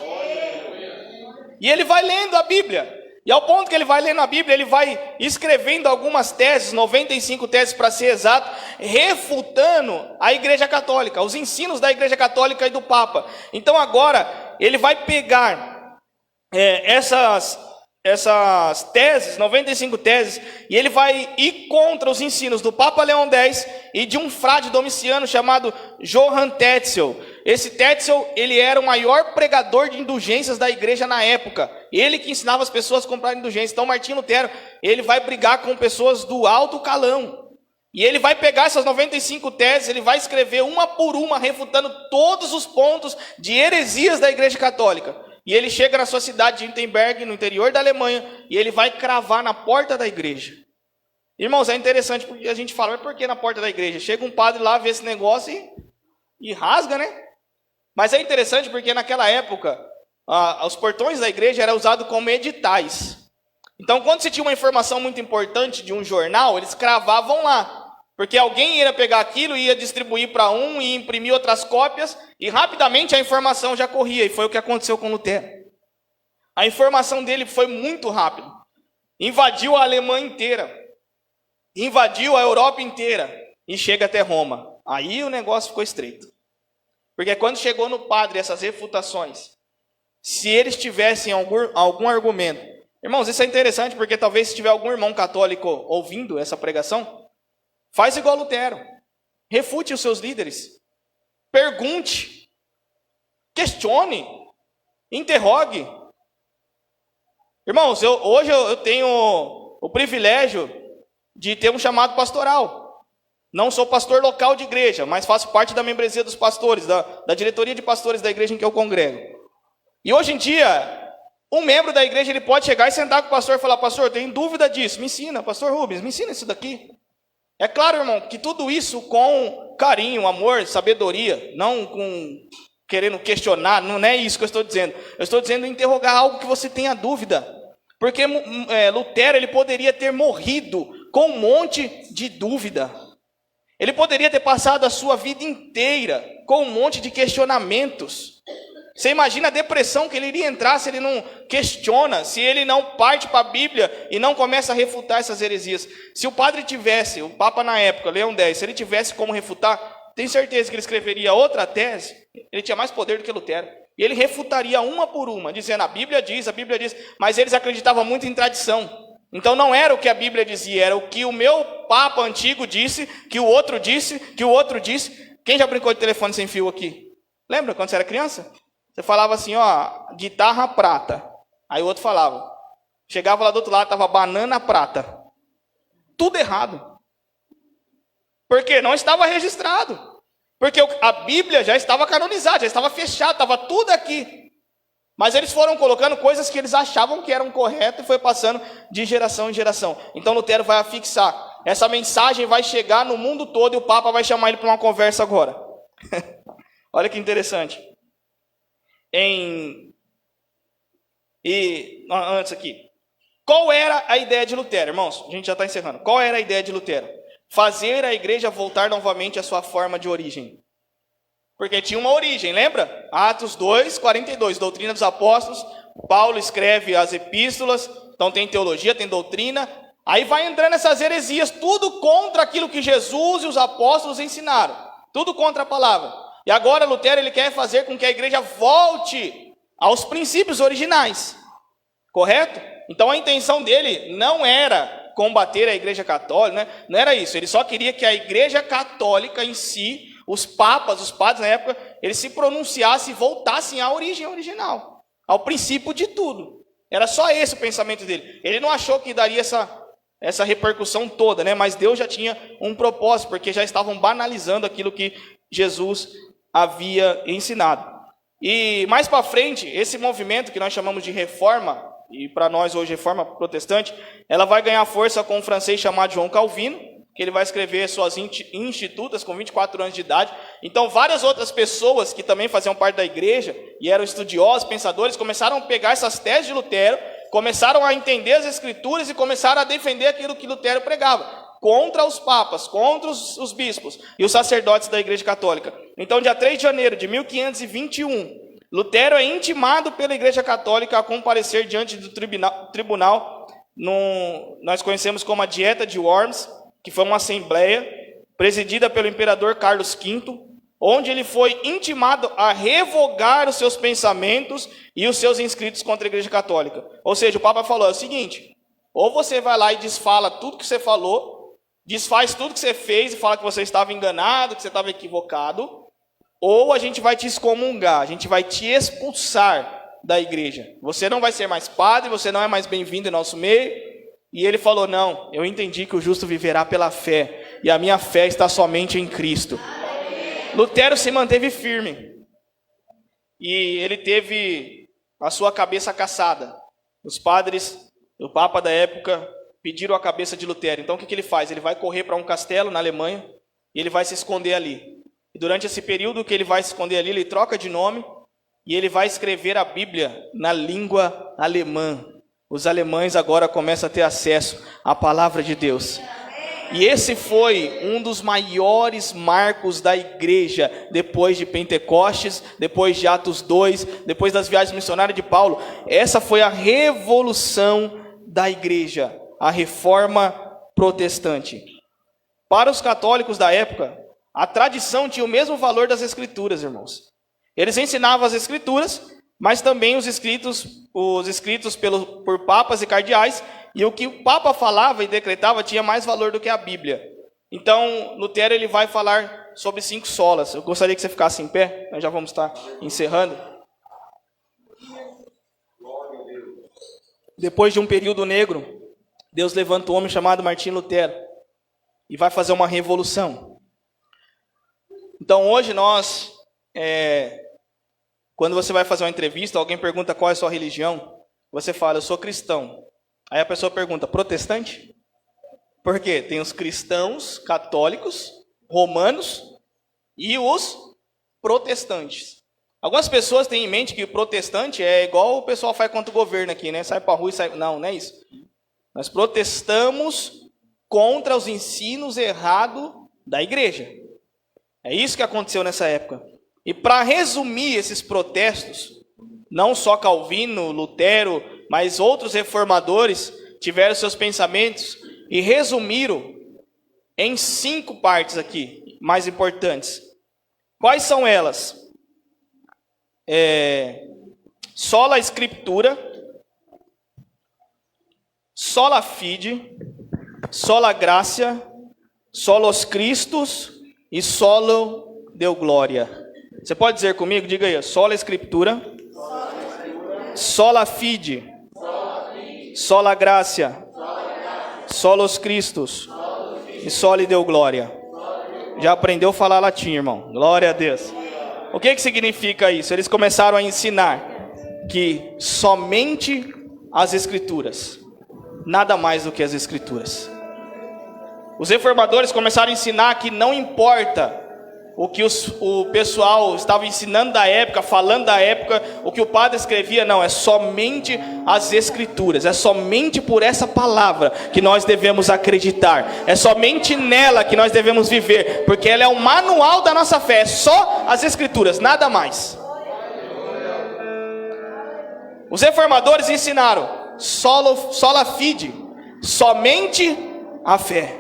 E ele vai lendo a Bíblia. E ao ponto que ele vai lendo a Bíblia, ele vai escrevendo algumas teses, 95 teses para ser exato, refutando a Igreja Católica, os ensinos da Igreja Católica e do Papa. Então agora, ele vai pegar essas teses, 95 teses, e ele vai ir contra os ensinos do Papa Leão X e de um frade domiciano chamado Johann Tetzel. Esse Tetzel, ele era o maior pregador de indulgências da igreja na época. Ele que ensinava as pessoas a comprar indulgências. Então Martinho Lutero, ele vai brigar com pessoas do alto calão. E ele vai pegar essas 95 teses, ele vai escrever uma por uma, refutando todos os pontos de heresias da igreja católica. E ele chega na sua cidade de Wittenberg, no interior da Alemanha, e ele vai cravar na porta da igreja. Irmãos, é interessante porque a gente fala, mas por que na porta da igreja? Chega um padre lá, vê esse negócio e rasga, né? Mas é interessante porque naquela época, os portões da igreja eram usados como editais. Então, quando se tinha uma informação muito importante de um jornal, eles cravavam lá. Porque alguém ia pegar aquilo, ia distribuir para um, e imprimir outras cópias, e rapidamente a informação já corria. E foi o que aconteceu com Lutero. A informação dele foi muito rápida. Invadiu a Alemanha inteira. Invadiu a Europa inteira. E chega até Roma. Aí o negócio ficou estreito. Porque quando chegou no padre essas refutações, se eles tivessem algum argumento... Irmãos, isso é interessante, porque talvez se tiver algum irmão católico ouvindo essa pregação, faz igual Lutero. Refute os seus líderes. Pergunte. Questione. Interrogue. Irmãos, hoje eu tenho o privilégio de ter um chamado pastoral. Não sou pastor local de igreja, mas faço parte da membresia dos pastores, da diretoria de pastores da igreja em que eu congrego. E hoje em dia, um membro da igreja ele pode chegar e sentar com o pastor e falar: pastor, eu tenho dúvida disso, me ensina. Pastor Rubens, me ensina isso daqui. É claro, irmão, que tudo isso com carinho, amor, sabedoria, não com querendo questionar, não é isso que eu estou dizendo. Eu estou dizendo interrogar algo que você tenha dúvida. Porque Lutero ele poderia ter morrido com um monte de dúvida. Ele poderia ter passado a sua vida inteira com um monte de questionamentos. Você imagina a depressão que ele iria entrar se ele não questiona, se ele não parte para a Bíblia e não começa a refutar essas heresias. Se o padre tivesse, o Papa na época, Leão X, se ele tivesse como refutar, tenho certeza que ele escreveria outra tese. Ele tinha mais poder do que Lutero. E ele refutaria uma por uma, dizendo: a Bíblia diz, mas eles acreditavam muito em tradição. Então não era o que a Bíblia dizia, era o que o meu Papa antigo disse, que o outro disse, que o outro disse. Quem já brincou de telefone sem fio aqui? Lembra quando você era criança? Você falava assim, ó, guitarra prata. Aí o outro falava. Chegava lá do outro lado, estava banana prata. Tudo errado. Porque não estava registrado. Porque a Bíblia já estava canonizada, já estava fechada, estava tudo aqui. Mas eles foram colocando coisas que eles achavam que eram corretas e foi passando de geração em geração. Então Lutero vai afixar. Essa mensagem vai chegar no mundo todo e o Papa vai chamar ele para uma conversa agora. Olha que interessante. Antes aqui. Qual era a ideia de Lutero, irmãos? A gente já está encerrando. Qual era a ideia de Lutero? Fazer a igreja voltar novamente à sua forma de origem. Porque tinha uma origem, lembra? Atos 2, 42, doutrina dos apóstolos. Paulo escreve as epístolas, então tem teologia, tem doutrina. Aí vai entrando essas heresias, tudo contra aquilo que Jesus e os apóstolos ensinaram. Tudo contra a palavra. E agora Lutero ele quer fazer com que a igreja volte aos princípios originais. Correto? Então a intenção dele não era combater a igreja católica, né? Não era isso. Ele só queria que a igreja católica em si, os papas, os padres na época, eles se pronunciassem e voltassem à origem original, ao princípio de tudo. Era só esse o pensamento dele. Ele não achou que daria essa repercussão toda, né? Mas Deus já tinha um propósito, porque já estavam banalizando aquilo que Jesus havia ensinado. E mais para frente, esse movimento que nós chamamos de reforma, e para nós hoje reforma protestante, ela vai ganhar força com um francês chamado João Calvino, que ele vai escrever suas institutas com 24 anos de idade. Então várias outras pessoas que também faziam parte da igreja, e eram estudiosos, pensadores, começaram a pegar essas teses de Lutero, começaram a entender as escrituras e começaram a defender aquilo que Lutero pregava. Contra os papas, contra os bispos e os sacerdotes da Igreja Católica. Então, dia 3 de janeiro de 1521, Lutero é intimado pela Igreja Católica a comparecer diante do tribunal, nós conhecemos como a Dieta de Worms, que foi uma assembleia presidida pelo imperador Carlos V, onde ele foi intimado a revogar os seus pensamentos e os seus inscritos contra a Igreja Católica. Ou seja, o Papa falou o seguinte: ou você vai lá e desfala tudo que você falou, desfaz tudo que você fez e fala que você estava enganado, que você estava equivocado, ou a gente vai te excomungar, a gente vai te expulsar da igreja. Você não vai ser mais padre, você não é mais bem-vindo em nosso meio. E ele falou: não, eu entendi que o justo viverá pela fé, e a minha fé está somente em Cristo. Lutero se manteve firme, e ele teve a sua cabeça caçada. Os padres, o Papa da época, pediram a cabeça de Lutero. Então o que ele faz? Ele vai correr para um castelo na Alemanha e ele vai se esconder ali. E durante esse período que ele vai se esconder ali, ele troca de nome e ele vai escrever a Bíblia na língua alemã. os alemães agora começam a ter acesso à palavra de Deus. E esse foi um dos maiores marcos da igreja, depois de Pentecostes, depois de Atos 2, depois das viagens missionárias de Paulo. Essa foi a revolução da igreja, a reforma protestante. Para os católicos da época, a tradição tinha o mesmo valor das escrituras, irmãos. Eles ensinavam as escrituras, mas também os escritos por papas e cardeais, e o que o Papa falava e decretava tinha mais valor do que a Bíblia. Então, Lutero ele vai falar sobre 5 solas. Eu gostaria que você ficasse em pé, nós já vamos estar encerrando. Depois de um período negro, Deus levanta um homem chamado Martinho Lutero e vai fazer uma revolução. Então, hoje nós, quando você vai fazer uma entrevista, alguém pergunta qual é a sua religião, você fala, eu sou cristão. Aí a pessoa pergunta, protestante? Por quê? Tem os cristãos, católicos, romanos e os protestantes. Algumas pessoas têm em mente que o protestante é igual o pessoal faz contra o governo aqui, né? Sai para a rua e sai... Não, não é isso. Nós protestamos contra os ensinos errados da igreja. É isso que aconteceu nessa época. E para resumir esses protestos, não só Calvino, Lutero, mas outros reformadores tiveram seus pensamentos e resumiram em 5 partes aqui, mais importantes. Quais são elas? Sola Scriptura, Sola Fide, Sola Gratia, Solos Christus e Solo Deo Gloria. Você pode dizer comigo? Diga aí, Sola Scriptura, Sola Fide, Sola Gratia, Solos Christus e Soli Deo Gloria. Já aprendeu a falar latim, irmão? Glória a Deus. O que significa isso? Eles começaram a ensinar que somente as Escrituras, nada mais do que as Escrituras. Os reformadores começaram a ensinar que não importa o que o pessoal estava ensinando da época, falando da época, o que o padre escrevia, não, é somente as Escrituras, é somente por essa palavra que nós devemos acreditar, é somente nela que nós devemos viver, porque ela é o manual da nossa fé, é só as Escrituras, nada mais. Os reformadores ensinaram, sola fide, somente a fé.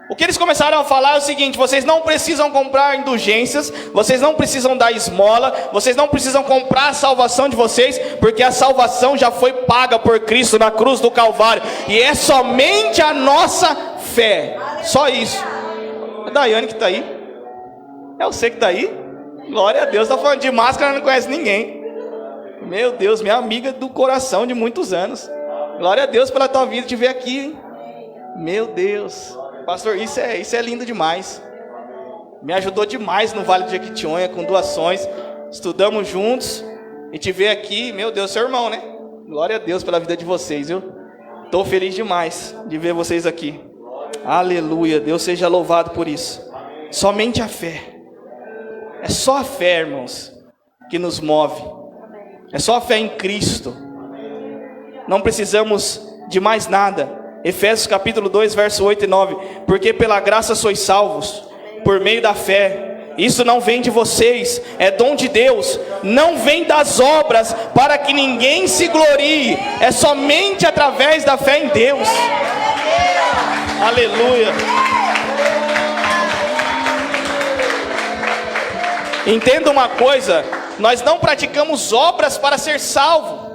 O que eles começaram a falar é o seguinte, vocês não precisam comprar indulgências, vocês não precisam dar esmola, vocês não precisam comprar a salvação de vocês, porque a salvação já foi paga por Cristo na cruz do Calvário, e é somente a nossa fé, só isso. É a Daiane que está aí? É você que está aí? Glória a Deus, está falando de máscara, não conhece ninguém. Meu Deus, minha amiga do coração de muitos anos. Glória a Deus pela tua vida, te ver aqui, hein? Meu Deus. Pastor, isso é lindo demais. Me ajudou demais no Vale de Jequitinhonha com doações. Estudamos juntos. E te ver aqui, meu Deus, seu irmão, né? Glória a Deus pela vida de vocês, viu? Estou feliz demais de ver vocês aqui. Aleluia, Deus seja louvado por isso. Somente a fé. É só a fé, irmãos, que nos move. É só a fé em Cristo. Não precisamos de mais nada. Efésios capítulo 2, verso 8 e 9. Porque pela graça sois salvos, por meio da fé. Isso não vem de vocês, é dom de Deus. Não vem das obras, para que ninguém se glorie. É somente através da fé em Deus. Aleluia. Entenda uma coisa, nós não praticamos obras para ser salvo.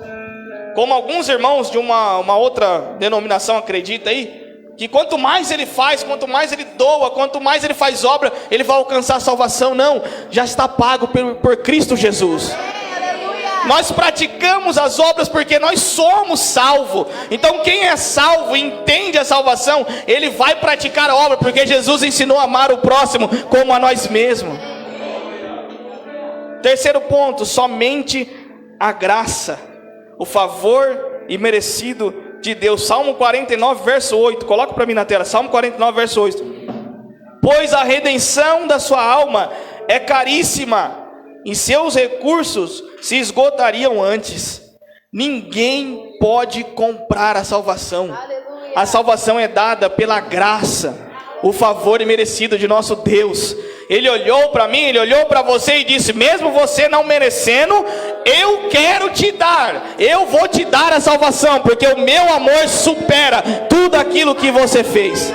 Como alguns irmãos de uma outra denominação acreditam aí, que quanto mais ele faz, quanto mais ele doa, quanto mais ele faz obra, ele vai alcançar a salvação. Não, já está pago por Cristo Jesus. Nós praticamos as obras porque nós somos salvos. Então quem é salvo e entende a salvação, ele vai praticar a obra, porque Jesus ensinou a amar o próximo como a nós mesmos. Terceiro ponto, somente a graça, o favor imerecido de Deus. Salmo 49, verso 8. Coloca para mim na tela. Salmo 49, verso 8. Pois a redenção da sua alma é caríssima, e seus recursos se esgotariam antes. Ninguém pode comprar a salvação. Aleluia. A salvação é dada pela graça, o favor imerecido de nosso Deus. Ele olhou para mim, ele olhou para você e disse: mesmo você não merecendo, eu quero te dar, eu vou te dar a salvação, porque o meu amor supera tudo aquilo que você fez.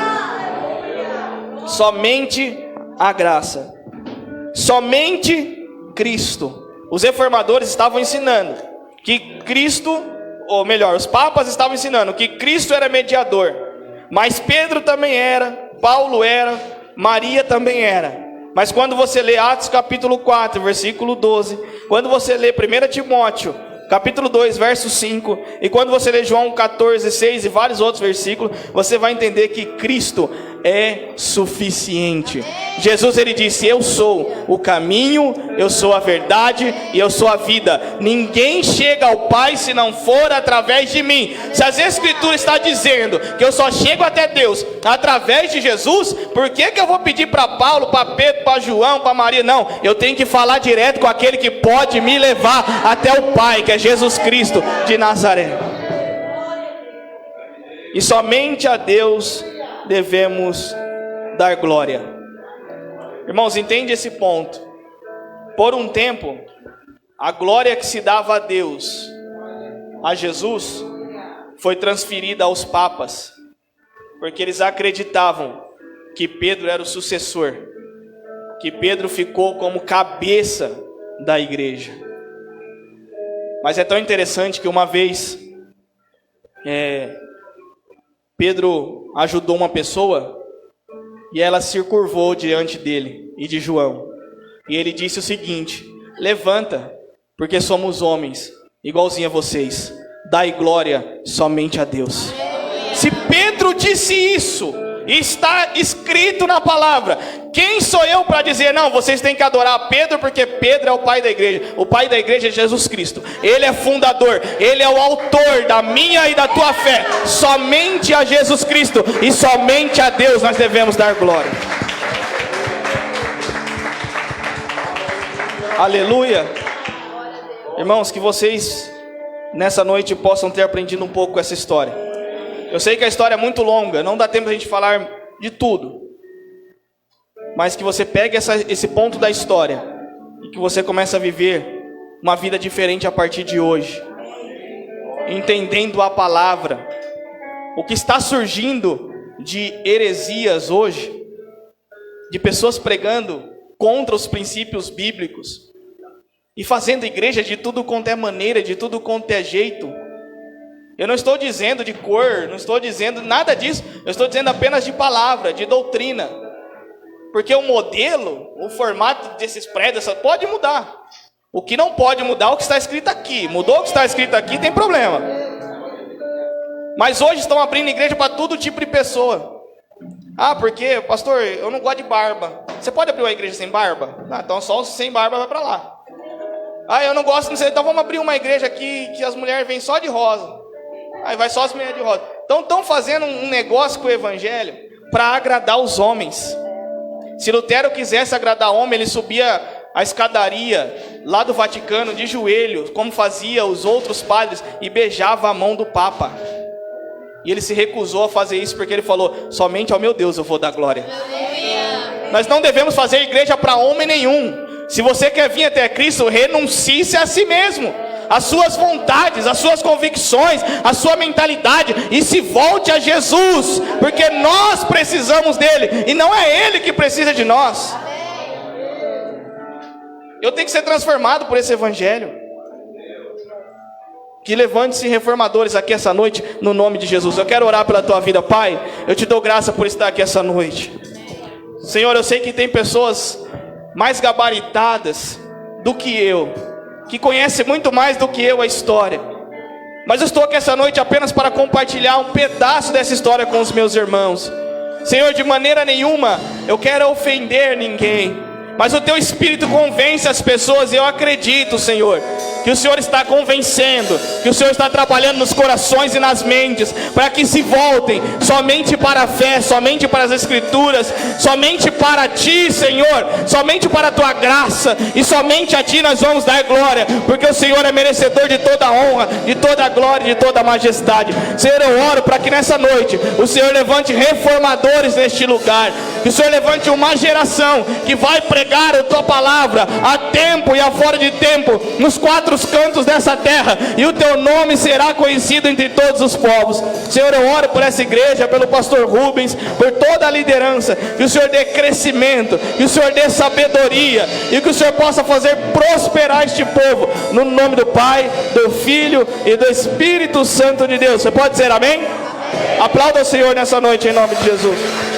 Somente a graça, somente Cristo. Os reformadores estavam ensinando que Cristo, ou melhor, os papas estavam ensinando que Cristo era mediador, mas Pedro também era, Paulo era, Maria também era. Mas quando você lê Atos capítulo 4, versículo 12, quando você lê 1 Timóteo capítulo 2, verso 5, e quando você lê João 14, 6 e vários outros versículos, você vai entender que Cristo é suficiente. Jesus, ele disse: eu sou o caminho, eu sou a verdade e eu sou a vida. Ninguém chega ao Pai se não for através de mim. Se as Escrituras está dizendo que eu só chego até Deus através de Jesus, por que eu vou pedir para Paulo, para Pedro, para João, para Maria? Não, eu tenho que falar direto com aquele que pode me levar até o Pai, que é Jesus Cristo de Nazaré. E somente a Deus devemos dar glória. Irmãos, entende esse ponto. Por um tempo, a glória que se dava a Deus, a Jesus, foi transferida aos papas, porque eles acreditavam que Pedro era o sucessor, que Pedro ficou como cabeça da igreja. Mas é tão interessante que uma vez Pedro ajudou uma pessoa e ela se curvou diante dele e de João. E ele disse o seguinte: levanta, porque somos homens, igualzinho a vocês. Dai glória somente a Deus. Se Pedro disse isso, e está escrito na palavra, quem sou eu para dizer, não, vocês têm que adorar Pedro, porque Pedro é o pai da igreja. O pai da igreja é Jesus Cristo. Ele é fundador, ele é o autor da minha e da tua fé. Somente a Jesus Cristo e somente a Deus nós devemos dar glória. Aleluia. Irmãos, que vocês nessa noite possam ter aprendido um pouco com essa história. Eu sei que a história é muito longa, não dá tempo a gente falar de tudo. Mas que você pegue esse ponto da história e que você comece a viver uma vida diferente a partir de hoje. Entendendo a palavra. O que está surgindo de heresias hoje, de pessoas pregando contra os princípios bíblicos e fazendo igreja de tudo quanto é maneira, de tudo quanto é jeito. Eu não estou dizendo de cor, não estou dizendo nada disso. Eu estou dizendo apenas de palavra, de doutrina. Porque o modelo, o formato desses prédios pode mudar. O que não pode mudar é o que está escrito aqui. Mudou o que está escrito aqui, tem problema. Mas hoje estão abrindo igreja para todo tipo de pessoa. Ah, porque, pastor, eu não gosto de barba. Você pode abrir uma igreja sem barba? Ah, então só os sem barba vai para lá. Ah, eu não gosto, não sei, então vamos abrir uma igreja aqui que as mulheres vêm só de rosa. Aí vai só as mulheres de rosa. Então estão fazendo um negócio com o evangelho para agradar os homens. Se Lutero quisesse agradar homem, ele subia a escadaria lá do Vaticano de joelho, como fazia os outros padres, e beijava a mão do Papa. E ele se recusou a fazer isso porque ele falou: somente ao meu Deus eu vou dar glória. Nós não devemos fazer igreja para homem nenhum. Se você quer vir até Cristo, renuncie-se a si mesmo, as suas vontades, as suas convicções, a sua mentalidade, e se volte a Jesus, porque nós precisamos dele e não é ele que precisa de nós. Eu tenho que ser transformado por esse evangelho. Que levante-se reformadores aqui essa noite, no nome de Jesus. Eu quero orar pela tua vida, Pai. Eu te dou graça por estar aqui essa noite. Senhor, eu sei que tem pessoas mais gabaritadas do que eu, que conhece muito mais do que eu a história. Mas eu estou aqui essa noite apenas para compartilhar um pedaço dessa história com os meus irmãos. Senhor, de maneira nenhuma eu quero ofender ninguém, mas o teu Espírito convence as pessoas, e eu acredito, Senhor, que o Senhor está convencendo, que o Senhor está trabalhando nos corações e nas mentes, para que se voltem somente para a fé, somente para as Escrituras, somente para Ti, Senhor, somente para a Tua graça, e somente a Ti nós vamos dar glória, porque o Senhor é merecedor de toda a honra, de toda a glória e de toda a majestade. Senhor, eu oro para que nessa noite o Senhor levante reformadores neste lugar, que o Senhor levante uma geração que vai pregar a Tua palavra a tempo e a fora de tempo, nos quatro cantos dessa terra, e o Teu nome será conhecido entre todos os povos. Senhor, eu oro por essa igreja, pelo pastor Rubens, por toda a liderança, que o Senhor dê crescimento, que o Senhor dê sabedoria, e que o Senhor possa fazer prosperar este povo, no nome do Pai, do Filho e do Espírito Santo de Deus. Você pode dizer amém? Aplauda o Senhor nessa noite em nome de Jesus.